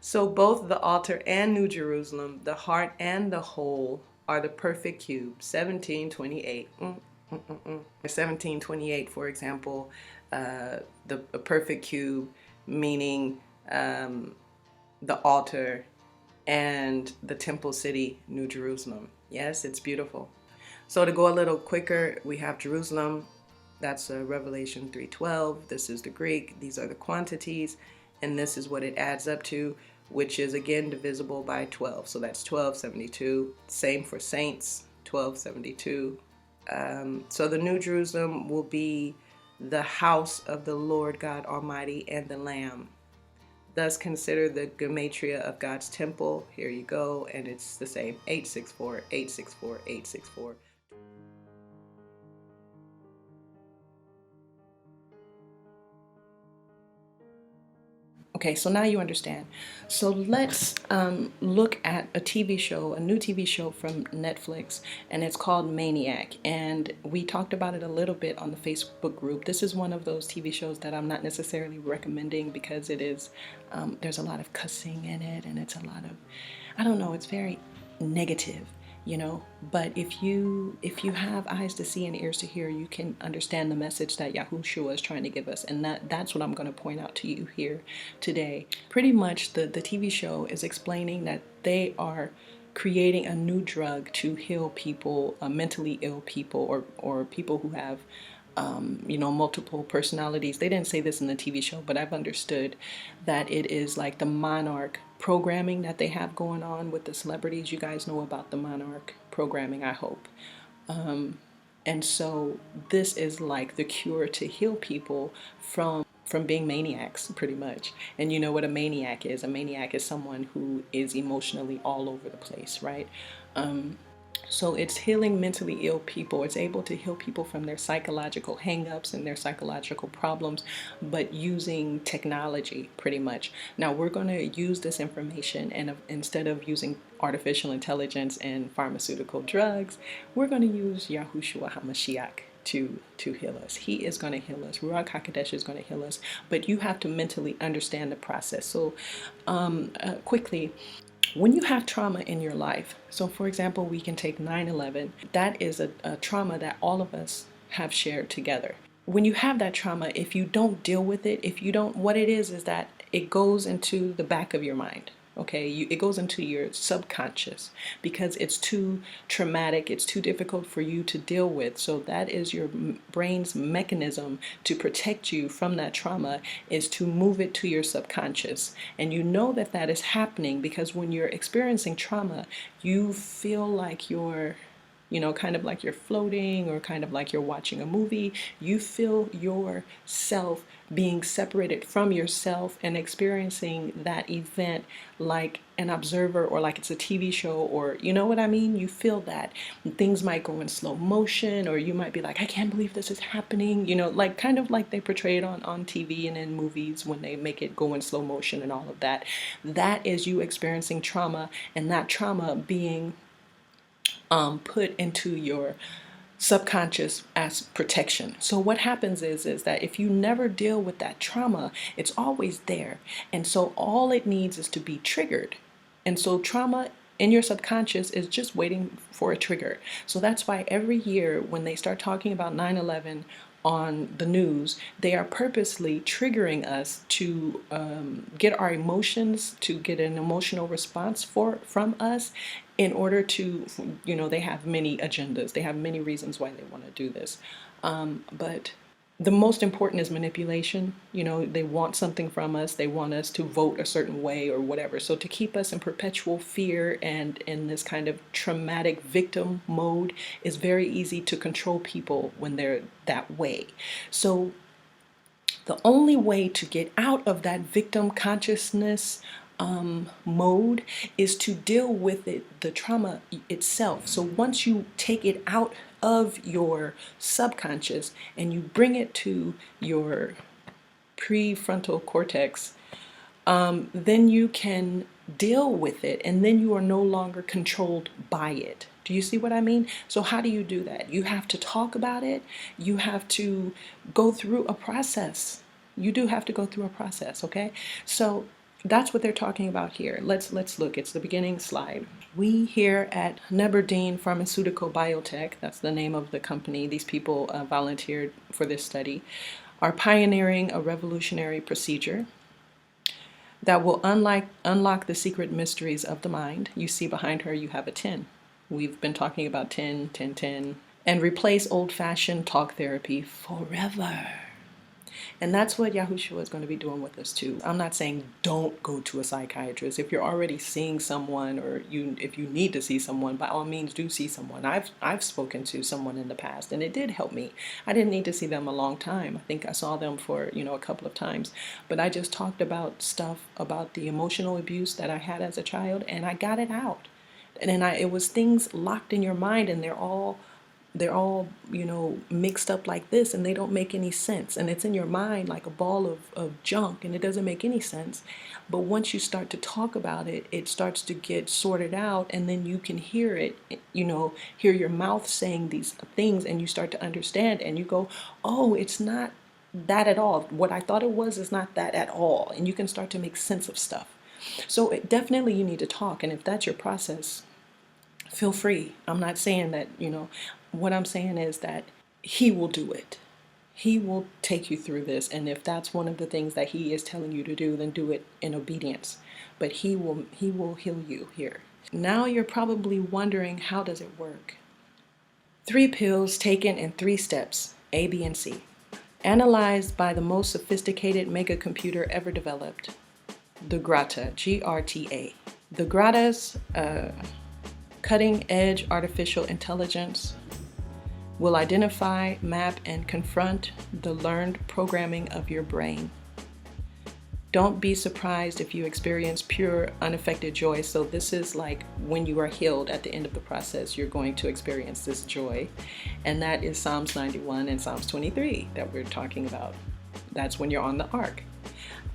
So both the altar and New Jerusalem, the heart and the whole, are the perfect cube, 1728. 1728, for example, a perfect cube, meaning the altar and the temple city, New Jerusalem. Yes, it's beautiful. So to go a little quicker, we have Jerusalem. That's Revelation 3:12. This is the Greek. These are the quantities. And this is what it adds up to, which is again divisible by 12. So that's 1272. Same for saints, 1272. So the New Jerusalem will be the house of the Lord God Almighty and the Lamb. Thus consider the gematria of God's temple. Here you go. And it's the same, 864, 864, 864. Okay, so now you understand. So let's look at a TV show, a new TV show from Netflix, and it's called Maniac. And we talked about it a little bit on the Facebook group. This is one of those TV shows that I'm not necessarily recommending because it is, there's a lot of cussing in it, and it's a lot of, I don't know, it's very negative. But if you have eyes to see and ears to hear, you can understand the message that Yahushua is trying to give us. And that's what I'm going to point out to you here today. Pretty much the TV show is explaining that they are creating a new drug to heal people, mentally ill people, or people who have multiple personalities. They didn't say this in the TV show, but I've understood that it is like the Monarch programming that they have going on with the celebrities. You guys know about the Monarch programming, I hope. And so this is like the cure to heal people from being maniacs, pretty much. And you know what a maniac is? A maniac is someone who is emotionally all over the place, right? So it's healing mentally ill people. It's able to heal people from their psychological hang-ups and their psychological problems, but using technology, pretty much. Now, we're going to use this information, and instead of using artificial intelligence and pharmaceutical drugs, we're going to use Yahushua Hamashiach to heal us. He is going to heal us. Ruach HaKodesh is going to heal us, but you have to mentally understand the process. So quickly, when you have trauma in your life, so for example, we can take 9/11. That is a trauma that all of us have shared together. When you have that trauma, if you don't deal with it, what it is that it goes into the back of your mind. Okay, it goes into your subconscious because it's too traumatic, it's too difficult for you to deal with. So that is your brain's mechanism to protect you from that trauma, is to move it to your subconscious. And you know that is happening because when you're experiencing trauma, you feel like you're kind of like you're floating, or kind of like you're watching a movie. You feel yourself being separated from yourself and experiencing that event like an observer, or like it's a TV show, or you know what I mean? You feel that. Things might go in slow motion, or you might be like, I can't believe this is happening, like kind of like they portray it on TV and in movies when they make it go in slow motion and all of that. That is you experiencing trauma, and that trauma being put into your subconscious as protection. So what happens is that if you never deal with that trauma, it's always there. And so all it needs is to be triggered. And so trauma in your subconscious is just waiting for a trigger. So that's why every year when they start talking about 9/11 on the news, they are purposely triggering us to get our emotions, to get an emotional response from us, in order to, they have many agendas. They have many reasons why they want to do this. But the most important is manipulation. You know, they want something from us. They want us to vote a certain way or whatever. So to keep us in perpetual fear and in this kind of traumatic victim mode is very easy to control people when they're that way. So the only way to get out of that victim consciousness mode is to deal with it, the trauma itself. So once you take it out of your subconscious and you bring it to your prefrontal cortex, then you can deal with it, and then you are no longer controlled by it. Do you see what I mean? So how do you do that? You have to talk about it. You have to go through a process. You do have to go through a process, okay? So that's what they're talking about here. Let's look. It's the beginning slide. We here at Neberdine Pharmaceutical Biotech, that's the name of the company, these people volunteered for this study, are pioneering a revolutionary procedure that will unlock the secret mysteries of the mind. You see behind her, you have a 10. We've been talking about 10, 10, 10, and replace old-fashioned talk therapy forever. And that's what Yahushua is going to be doing with us too. I'm not saying don't go to a psychiatrist. If you're already seeing someone, or if you need to see someone, by all means do see someone. I've spoken to someone in the past, and it did help me. I didn't need to see them a long time. I think I saw them for, a couple of times. But I just talked about stuff about the emotional abuse that I had as a child, and I got it out. And then it was things locked in your mind, and they're all mixed up like this, and they don't make any sense, and it's in your mind like a ball of junk, and it doesn't make any sense. But once you start to talk about it, it starts to get sorted out, and then you can hear it, hear your mouth saying these things, and you start to understand, and you go, oh, it's not that at all. What I thought it was is not that at all. And you can start to make sense of stuff. So definitely you need to talk, and if that's your process, feel free. I'm not saying that, what I'm saying is that he will do it. He will take you through this. And if that's one of the things that he is telling you to do, then do it in obedience. But he will heal you here. Now you're probably wondering, how does it work? 3 pills taken in 3 steps, A, B, and C. Analyzed by the most sophisticated mega computer ever developed, the Grata, Grta. The Grata's cutting-edge artificial intelligence will identify, map, and confront the learned programming of your brain. Don't be surprised if you experience pure, unaffected joy. So this is like when you are healed at the end of the process, you're going to experience this joy. And that is Psalms 91 and Psalms 23 that we're talking about. That's when you're on the ark.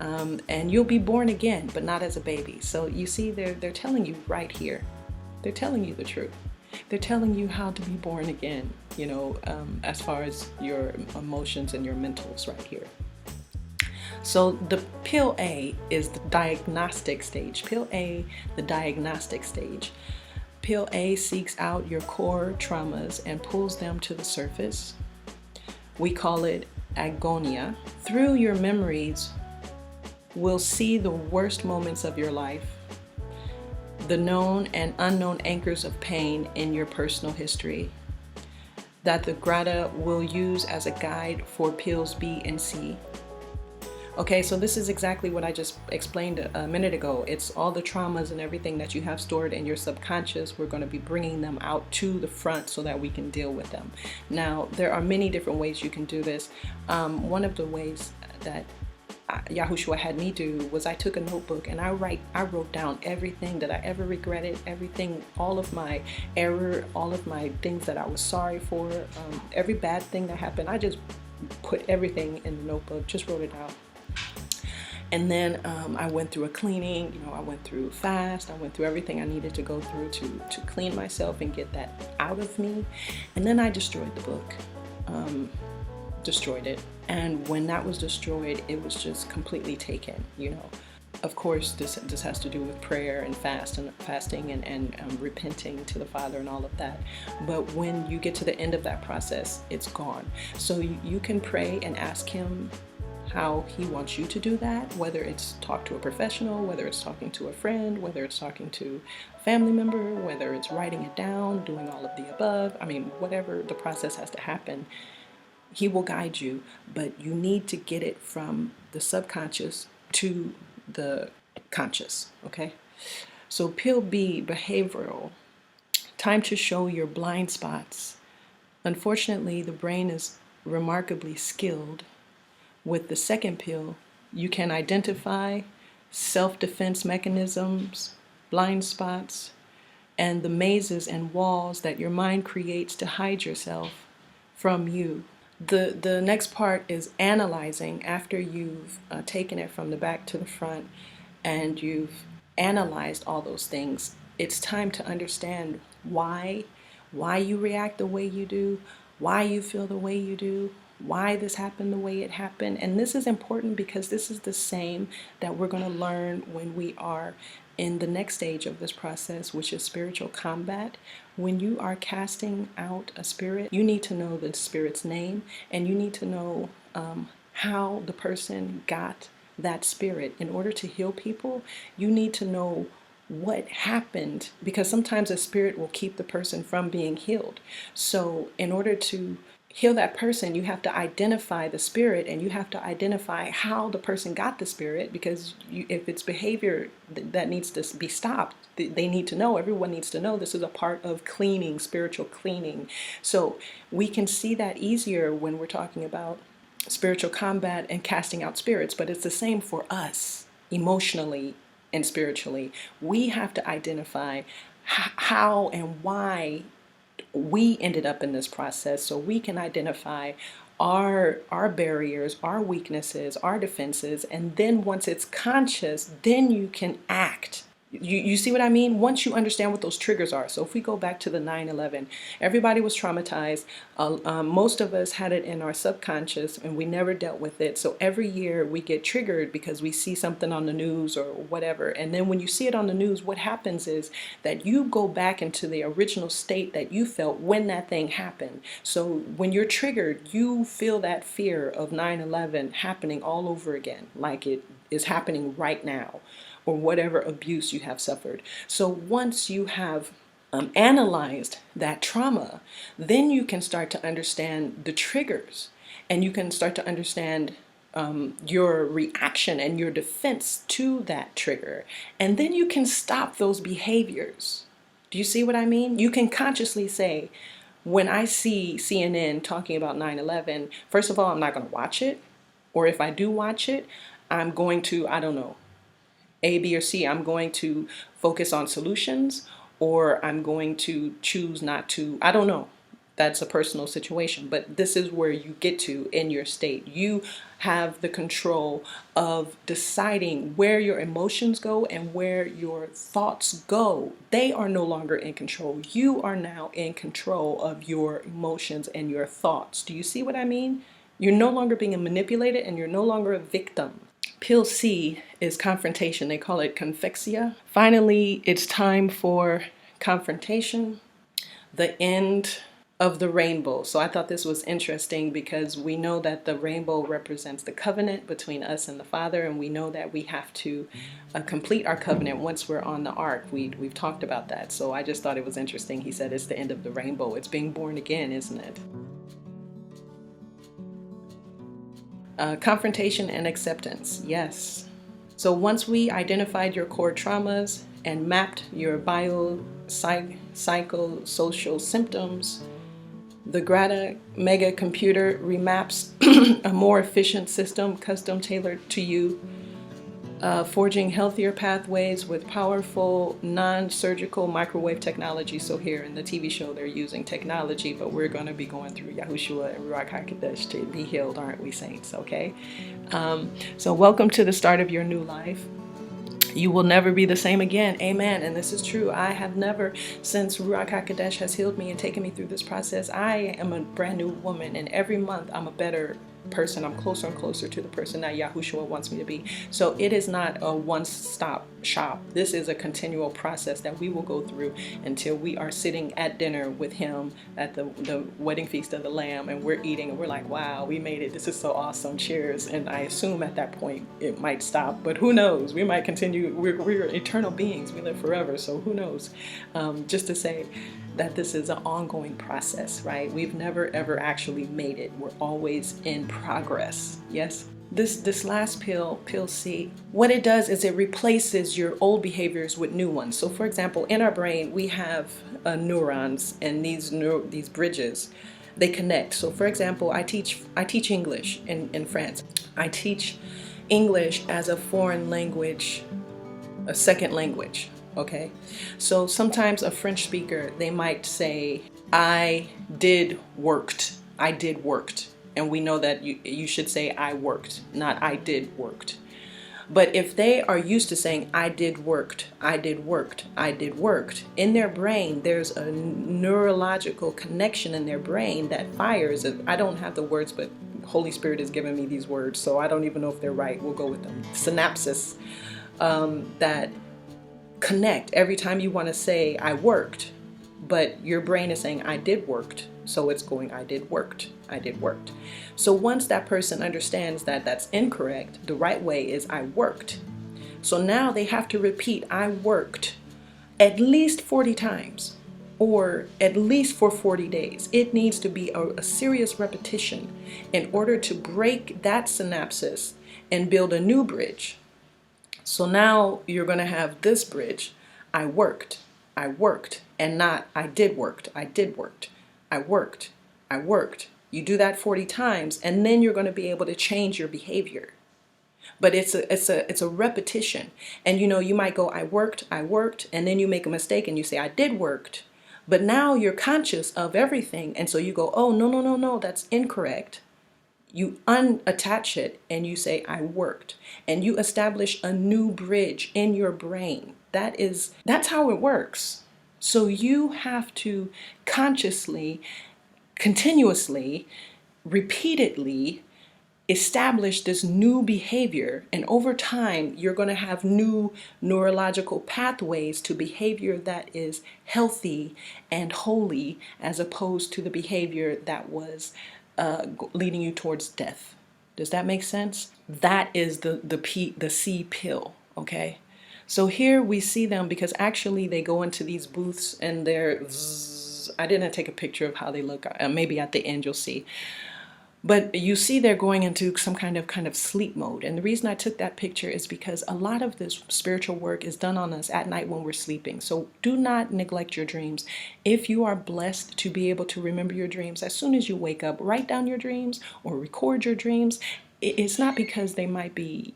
And you'll be born again, but not as a baby. So you see, they're telling you right here. They're telling you the truth. They're telling you how to be born again, as far as your emotions and your mentals right here. So the pill A is the diagnostic stage. Pill A, the diagnostic stage. Pill A seeks out your core traumas and pulls them to the surface. We call it agonia. Through your memories, we'll see the worst moments of your life, the known and unknown anchors of pain in your personal history that the Grata will use as a guide for pills B and C. Okay, so this is exactly what I just explained a minute ago. It's all the traumas and everything that you have stored in your subconscious. We're going to be bringing them out to the front so that we can deal with them. Now, there are many different ways you can do this. One of the ways that Yahushua had me do was I took a notebook and I wrote down everything that I ever regretted, everything, all of my error, all of my things that I was sorry for, every bad thing that happened. I just put everything in the notebook, just wrote it out. And then I went through a cleaning, I went through fast, I went through everything I needed to go through to clean myself and get that out of me. And then I destroyed the book, destroyed it. And when that was destroyed, it was just completely taken, Of course, this has to do with prayer and fasting and repenting to the Father and all of that. But when you get to the end of that process, it's gone. So you can pray and ask him how he wants you to do that, whether it's talk to a professional, whether it's talking to a friend, whether it's talking to a family member, whether it's writing it down, doing all of the above. I mean, whatever the process has to happen, He will guide you, but you need to get it from the subconscious to the conscious, okay? So pill B, behavioral, time to show your blind spots. Unfortunately, the brain is remarkably skilled. With the second pill, you can identify self-defense mechanisms, blind spots, and the mazes and walls that your mind creates to hide yourself from you. The next part is analyzing after you've taken it from the back to the front and you've analyzed all those things. It's time to understand why you react the way you do, why you feel the way you do, why this happened the way it happened. And this is important because this is the same that we're going to learn when we are in the next stage of this process, which is spiritual combat. When you are casting out a spirit, you need to know the spirit's name, and you need to know how the person got that spirit. In order to heal people, you need to know what happened, because sometimes a spirit will keep the person from being healed. So in order to heal that person, you have to identify the spirit, and you have to identify how the person got the spirit, because if it's behavior that needs to be stopped, they need to know, everyone needs to know this is a part of cleaning, spiritual cleaning. So we can see that easier when we're talking about spiritual combat and casting out spirits, but it's the same for us emotionally and spiritually. We have to identify how and why we ended up in this process, so we can identify our barriers, our weaknesses, our defenses, and then once it's conscious, then you can act. You see what I mean? Once you understand what those triggers are. So if we go back to the 9/11, everybody was traumatized. Most of us had it in our subconscious and we never dealt with it. So every year we get triggered because we see something on the news or whatever. And then when you see it on the news, what happens is that you go back into the original state that you felt when that thing happened. So when you're triggered, you feel that fear of 9/11 happening all over again, like it is happening right now, or whatever abuse you have suffered. So once you have analyzed that trauma, then you can start to understand the triggers, and you can start to understand your reaction and your defense to that trigger. And then you can stop those behaviors. Do you see what I mean? You can consciously say, when I see CNN talking about 9/11, first of all, I'm not going to watch it. Or if I do watch it, I'm going to, I don't know, A, B, or C. I'm going to focus on solutions, or I'm going to choose not to. I don't know. That's a personal situation, but this is where you get to in your state. You have the control of deciding where your emotions go and where your thoughts go. They are no longer in control. You are now in control of your emotions and your thoughts. Do you see what I mean? You're no longer being manipulated, and you're no longer a victim. Pill C is confrontation. They call it confexia. Finally, it's time for confrontation, the end of the rainbow. So I thought this was interesting because we know that the rainbow represents the covenant between us and the Father, and we know that we have to complete our covenant once we're on the ark. We've talked about that. So I just thought it was interesting. He said it's the end of the rainbow. It's being born again, isn't it? Confrontation and acceptance, yes. So once we identified your core traumas and mapped your psychosocial symptoms, the Grata mega computer remaps a more efficient system custom tailored to you, forging healthier pathways with powerful non-surgical microwave technology. So here in the TV show, they're using technology, but we're going to be going through Yahushua and Ruach HaKodesh to be healed, aren't we, saints? Okay. So welcome to the start of your new life. You will never be the same again. Amen. And this is true. I have never, since Ruach HaKodesh has healed me and taken me through this process, I am a brand new woman. And every month I'm a better person, I'm closer and closer to the person that Yahushua wants me to be. So it is not a one-stop shop. This is a continual process that we will go through until we are sitting at dinner with him at the wedding feast of the Lamb, and we're eating and we're like, wow, we made it. This is so awesome. Cheers. And I assume at that point it might stop, but who knows? We might continue. We're eternal beings. We live forever. So who knows? Just to say that this is an ongoing process, right? We've never ever actually made it. We're always in progress. Yes. This last pill C, what it does is it replaces your old behaviors with new ones. So for example, in our brain we have neurons, and these bridges, they connect. So for example, I teach English in France. I teach English as a foreign language, a second language. Okay, so sometimes a French speaker, they might say, I did worked, and we know that you should say I worked, not I did worked. But if they are used to saying I did worked, in their brain there's a neurological connection in their brain that fires. I don't have the words, but Holy Spirit has given me these words, so I don't even know if they're right. We'll go with them. Synapses that connect every time you want to say I worked, but your brain is saying I did worked, so it's going I did worked. So once that person understands that that's incorrect, the right way is I worked. So now they have to repeat I worked at least 40 times, or at least for 40 days. It needs to be a serious repetition in order to break that synapses and build a new bridge. So now you're going to have this bridge, I worked, and not I did worked. I worked. You do that 40 times, and then you're going to be able to change your behavior. But it's a repetition. And you might go, I worked, and then you make a mistake and you say I did worked. But now you're conscious of everything, and so you go, oh, no, that's incorrect. You unattach it and you say, I worked. And you establish a new bridge in your brain. That's how it works. So you have to consciously, continuously, repeatedly establish this new behavior. And over time, you're going to have new neurological pathways to behavior that is healthy and holy, as opposed to the behavior that was leading you towards death. Does that make sense? That is the C pill, okay? So here we see them, because actually they go into these booths and they're, I didn't take a picture of how they look. Maybe at the end you'll see. But you see they're going into some kind of sleep mode. And the reason I took that picture is because a lot of this spiritual work is done on us at night when we're sleeping. So do not neglect your dreams. If you are blessed to be able to remember your dreams, as soon as you wake up, write down your dreams or record your dreams. It's not because they might be,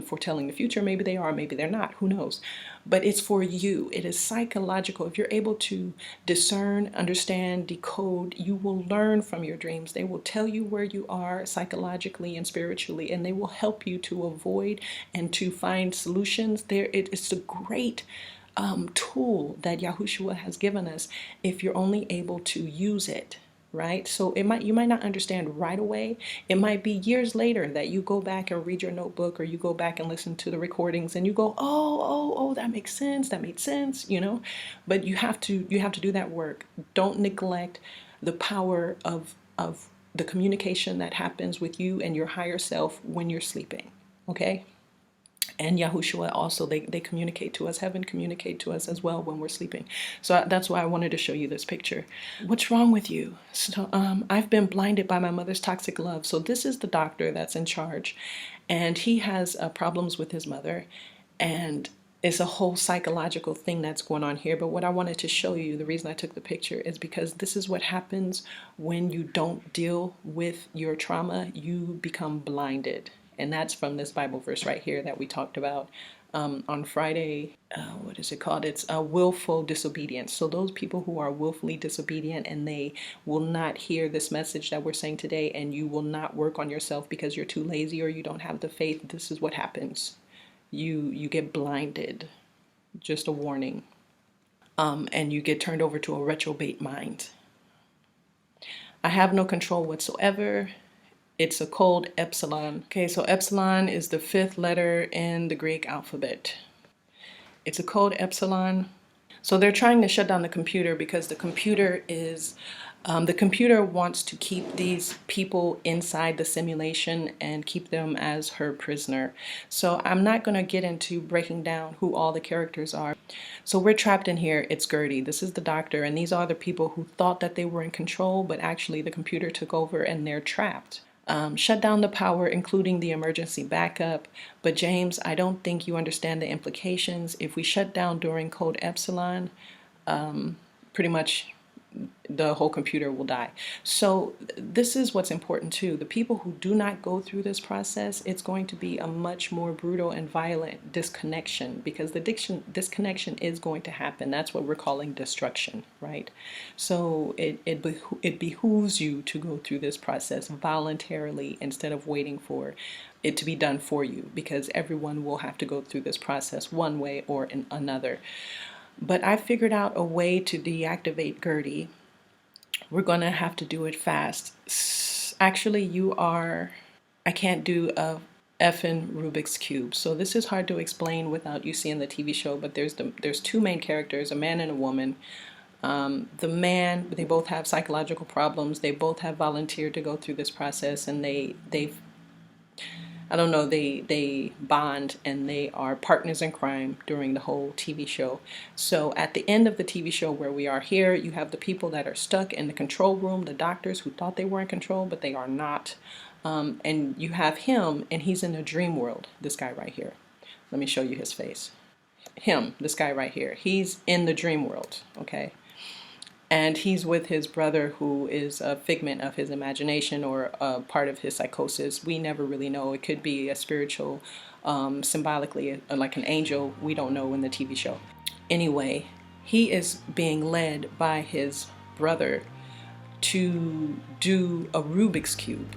foretelling the future. Maybe they are, maybe they're not, who knows? But it's for you. It is psychological. If you're able to discern, understand, decode, you will learn from your dreams. They will tell you where you are psychologically and spiritually, and they will help you to avoid and to find solutions. It's a great tool that Yahushua has given us if you're only able to use it. Right? So you might not understand right away. It might be years later that you go back and read your notebook, or you go back and listen to the recordings and you go, oh, that makes sense. That made sense, But you have to do that work. Don't neglect the power of the communication that happens with you and your higher self when you're sleeping. Okay? And Yahushua also, they communicate to us. Heaven communicate to us as well when we're sleeping. So that's why I wanted to show you this picture. What's wrong with you? So I've been blinded by my mother's toxic love. So this is the doctor that's in charge, and he has problems with his mother, and it's a whole psychological thing that's going on here. But what I wanted to show you, the reason I took the picture, is because this is what happens when you don't deal with your trauma. You become blinded. And that's from this Bible verse right here that we talked about on Friday. What is it called? It's willful disobedience. So those people who are willfully disobedient and they will not hear this message that we're saying today, and you will not work on yourself because you're too lazy or you don't have the faith, this is what happens. You get blinded. Just a warning. And you get turned over to a reprobate mind. I have no control whatsoever. It's a code epsilon. Okay, so epsilon is the 5th letter in the Greek alphabet. It's a code epsilon. So they're trying to shut down the computer because the computer wants to keep these people inside the simulation and keep them as her prisoner. So I'm not going to get into breaking down who all the characters are. So we're trapped in here. It's Gertie. This is the doctor, and these are the people who thought that they were in control, but actually the computer took over and they're trapped. Shut down the power, including the emergency backup. But James, I don't think you understand the implications. If we shut down during code epsilon, pretty much the whole computer will die. So this is what's important too. The people who do not go through this process, it's going to be a much more brutal and violent disconnection, because the disconnection is going to happen. That's what we're calling destruction, right? So it behooves you to go through this process voluntarily instead of waiting for it to be done for you, because everyone will have to go through this process one way or another. But I figured out a way to deactivate Gertie. We're going to have to do it fast. Actually, I can't do a effing Rubik's Cube. So this is hard to explain without you seeing the TV show, but there's 2 main characters, a man and a woman. The man, they both have psychological problems. They both have volunteered to go through this process, and they've I don't know, they bond, and they are partners in crime during the whole TV show. So at the end of the TV show, where we are here, you have the people that are stuck in the control room, the doctors who thought they were in control, but they are not. And you have him, and he's in a dream world, this guy right here. Let me show you his face. This guy right here, he's in the dream world, okay? And he's with his brother, who is a figment of his imagination or a part of his psychosis. We never really know. It could be a spiritual, symbolically, like an angel. We don't know in the TV show. Anyway, he is being led by his brother to do a Rubik's Cube.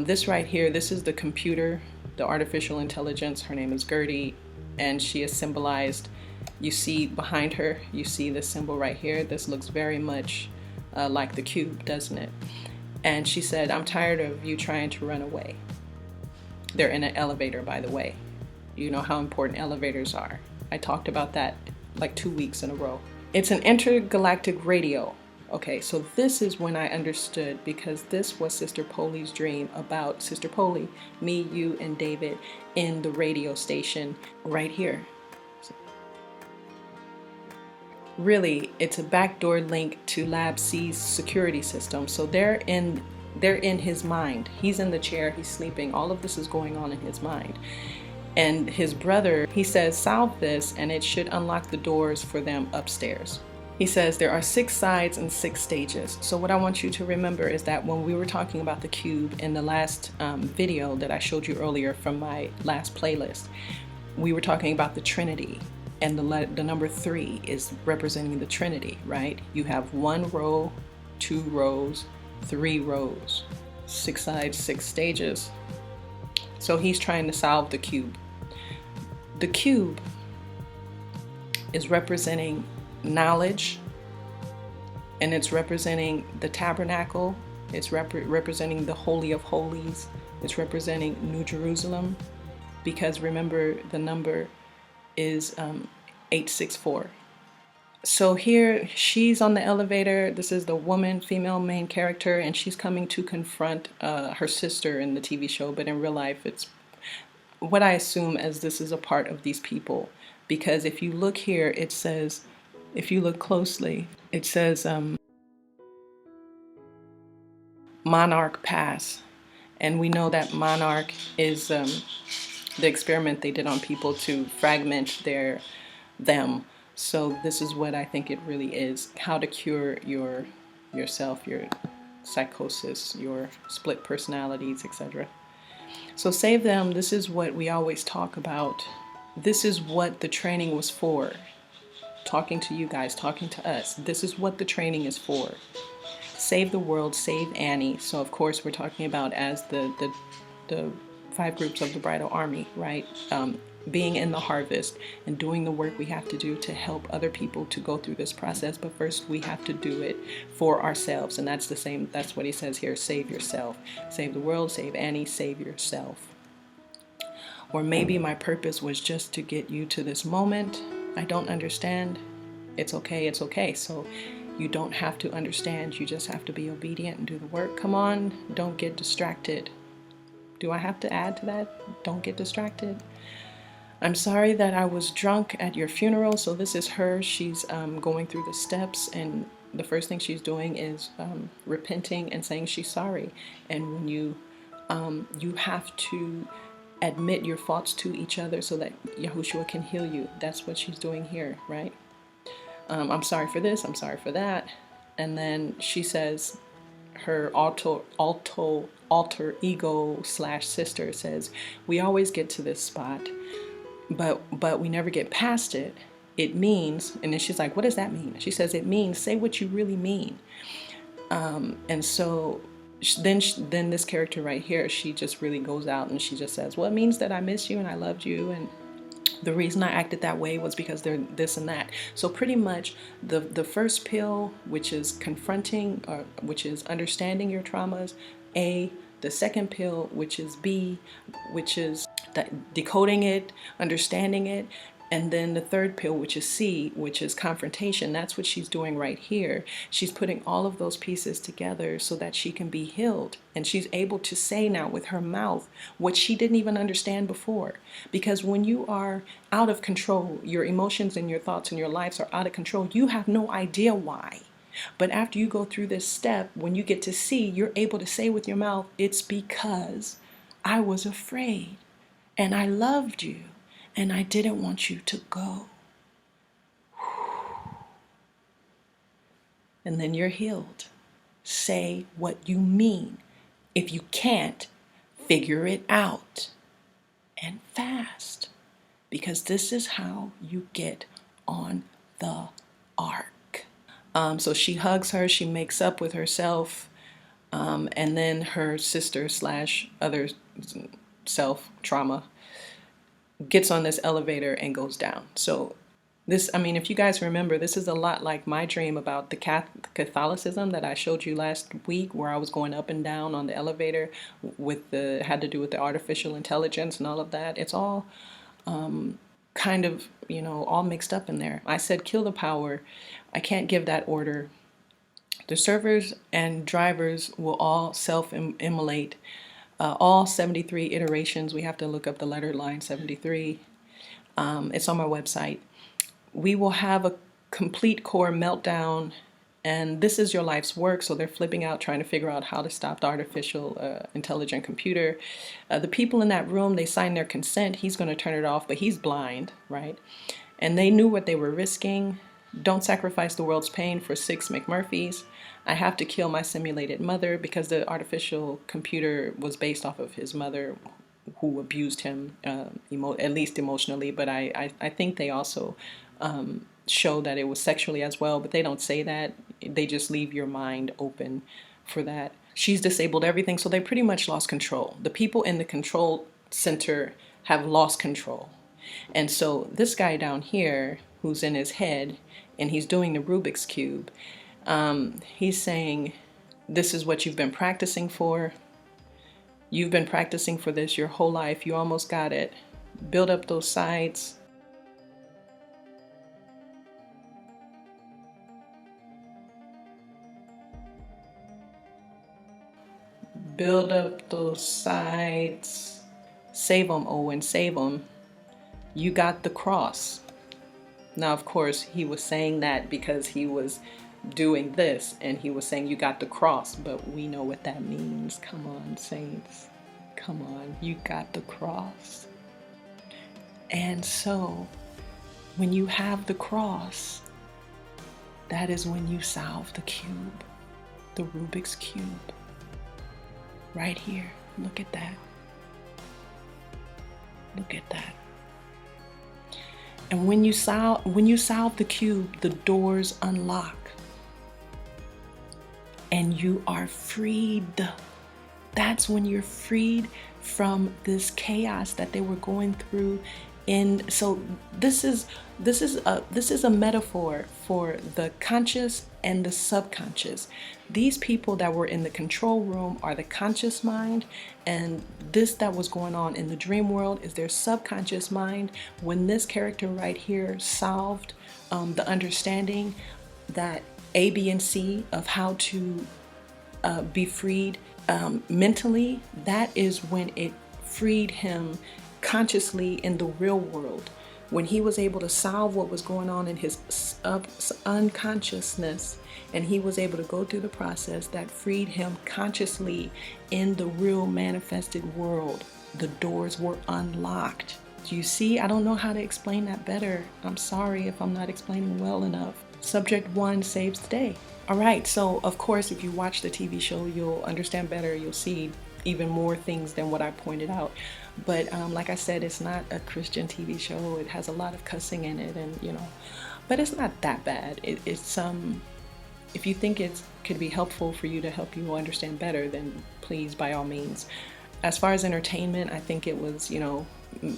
This right here, this is the computer, the artificial intelligence. Her name is Gertie, and she is symbolized. You see behind her, you see this symbol right here. This looks very much like the cube, doesn't it? And she said, I'm tired of you trying to run away. They're in an elevator, by the way. You know how important elevators are. I talked about that like 2 weeks in a row. It's an intergalactic radio. Okay, so this is when I understood, because this was Sister Polly's dream about Sister Polly, me, you, and David in the radio station right here. Really, it's a backdoor link to Lab C's security system. So they're in his mind. He's in the chair, he's sleeping. All of this is going on in his mind. And his brother, he says, solve this and it should unlock the doors for them upstairs. He says there are 6 sides and 6 stages. So what I want you to remember is that when we were talking about the cube in the last video that I showed you earlier from my last playlist, we were talking about the Trinity. And the number 3 is representing the Trinity, right? You have 1 row, 2 rows, 3 rows, 6 sides, 6 stages. So he's trying to solve the cube. The cube is representing knowledge, and it's representing the tabernacle. It's representing the Holy of Holies. It's representing New Jerusalem, because remember the number is 864. So here she's on the elevator. This is the woman, female main character, and she's coming to confront her sister in the TV show, but in real life it's what I assume as this is a part of these people, because if you look here, it says, if you look closely, it says Monarch Pass, and we know that Monarch is the experiment they did on people to fragment them. So this is what I think it really is: how to cure yourself, your psychosis, your split personalities, etc. So save them. This is what we always talk about. This is what the training was for. Talking to you guys, talking to us. This is what the training is for. Save the world, save Annie. So of course we're talking about as the 5 groups of the bridal army, right? being in the harvest and doing the work we have to do to help other people to go through this process. But first we have to do it for ourselves. And that's what he says here. Save yourself. Save the world, save Annie, save yourself. Or maybe my purpose was just to get you to this moment. I don't understand. It's okay. It's okay. So you don't have to understand. You just have to be obedient and do the work. Come on. Don't get distracted. Do I have to add to that? Don't get distracted. I'm sorry that I was drunk at your funeral. So this is her. She's going through the steps, and the first thing she's doing is repenting and saying she's sorry. And when you have to admit your faults to each other so that Yahushua can heal you. That's what she's doing here, right? I'm sorry for this. I'm sorry for that. And then she says, her alter ego / sister says, we always get to this spot, but we never get past it. It means, and then she's like, what does that mean? She says, it means say what you really mean. And so then this character right here, she just really goes out and she just says, well, it means that I miss you and I loved you, and the reason I acted that way was because they're this and that. So pretty much the first pill, which is confronting, which is understanding your traumas, A. The second pill, which is B, which is decoding it, understanding it. And then the third pill, which is C, which is confrontation. That's what she's doing right here. She's putting all of those pieces together so that she can be healed. And she's able to say now with her mouth what she didn't even understand before. Because when you are out of control, your emotions and your thoughts and your lives are out of control, you have no idea why. But after you go through this step, when you get to C, you're able to say with your mouth, it's because I was afraid and I loved you. And I didn't want you to go. And then you're healed. Say what you mean. If you can't, figure it out. And fast. Because this is how you get on the ark. So she hugs her. She makes up with herself. And then her sister / other self, trauma, gets on this elevator and goes down. So this, I mean, if you guys remember, this is a lot like my dream about the Catholicism that I showed you last week, where I was going up and down on the elevator had to do with the artificial intelligence and all of that. It's all kind of, all mixed up in there. I said, kill the power. I can't give that order. The servers and drivers will all self-immolate. All 73 iterations. We have to look up the letter line 73. It's on my website. We will have a complete core meltdown, and this is your life's work. So they're flipping out, trying to figure out how to stop the artificial intelligent computer. The people in that room, they signed their consent. He's going to turn it off, but he's blind, right? And they knew what they were risking. Don't sacrifice the world's pain for 6 McMurphys. I have to kill my simulated mother, because the artificial computer was based off of his mother, who abused him, at least emotionally. But I think they also show that it was sexually as well, but they don't say that. They just leave your mind open for that. She's disabled everything, so they pretty much lost control. The people in the control center have lost control. And so this guy down here, who's in his head, and he's doing the Rubik's Cube, he's saying, this is what you've been practicing for. You've been practicing for this your whole life. You almost got it. Build up those sides. Build up those sides. Save them, Owen, save them. You got the cross. Now, of course, he was saying that because he was doing this, and he was saying you got the cross, but we know what that means. Come on, saints. Come on, you got the cross. And so, when you have the cross, that is when you solve the cube, the Rubik's Cube. Right here, look at that. Look at that. And when you solve the cube, the doors unlock. And you are freed. That's when you're freed from this chaos that they were going through And so this is a metaphor for the conscious and the subconscious. These people that were in the control room are the conscious mind, and this that was going on in the dream world is their subconscious mind. When this character right here solved the understanding that A, B, and C of how to be freed mentally, that is when it freed him consciously in the real world. When he was able to solve what was going on in his unconsciousness, and he was able to go through the process that freed him consciously in the real manifested world, the doors were unlocked. Do you see? I don't know how to explain that better. I'm sorry if I'm not explaining well enough. Subject 1 saves the day. All right, so of course, if you watch the TV show, you'll understand better. You'll see even more things than what I pointed out. But like I said, it's not a Christian TV show. It has a lot of cussing in it, and but it's not that bad. It's if you think it could be helpful for you to help you understand better, then please, by all means. As far as entertainment, I think it was,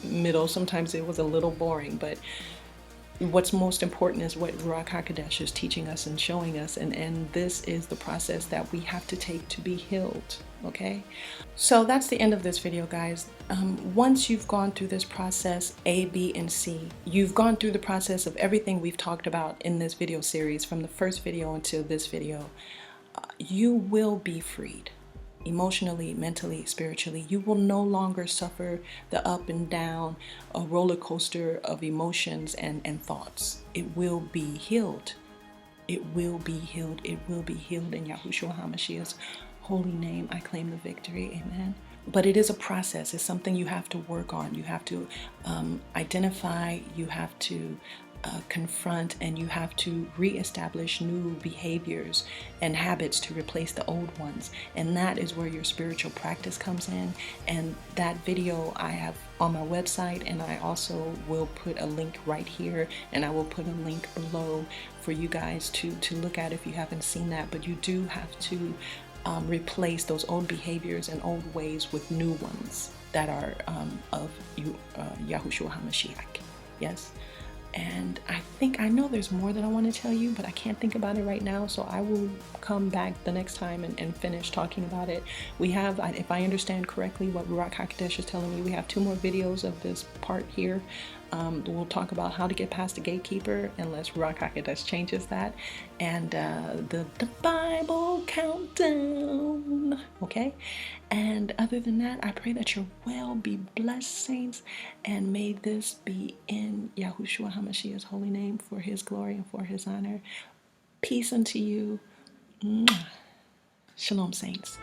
middle. Sometimes it was a little boring, but what's most important is what Ruach HaKodesh is teaching us and showing us, and this is the process that we have to take to be healed, okay? So that's the end of this video, guys. Once you've gone through this process, A, B, and C, you've gone through the process of everything we've talked about in this video series, from the first video until this video, you will be freed. Emotionally, mentally, spiritually. You will no longer suffer the up and down, a roller coaster of emotions and thoughts. It will be healed. It will be healed. It will be healed in Yahushua Hamashiach's holy name. I claim the victory. Amen. But it is a process. It's something you have to work on. You have to identify. You have to confront, and you have to reestablish new behaviors and habits to replace the old ones. And that is where your spiritual practice comes in. And that video I have on my website, and I also will put a link right here, and I will put a link below for you guys to look at if you haven't seen that. But you do have to replace those old behaviors and old ways with new ones that are of Yahushua Hamashiach. Yes. And I know there's more that I want to tell you, but I can't think about it right now. So I will come back the next time and finish talking about it. We have, if I understand correctly what Ruach HaKodesh is telling me, we have 2 more videos of this part here. We'll talk about how to get past the gatekeeper, unless Ruach HaKodesh changes that. And the Bible countdown. Okay? And other than that, I pray that your well be blessed, saints. And may this be in Yahushua Hamashiach's holy name, for his glory and for his honor. Peace unto you. Shalom, saints.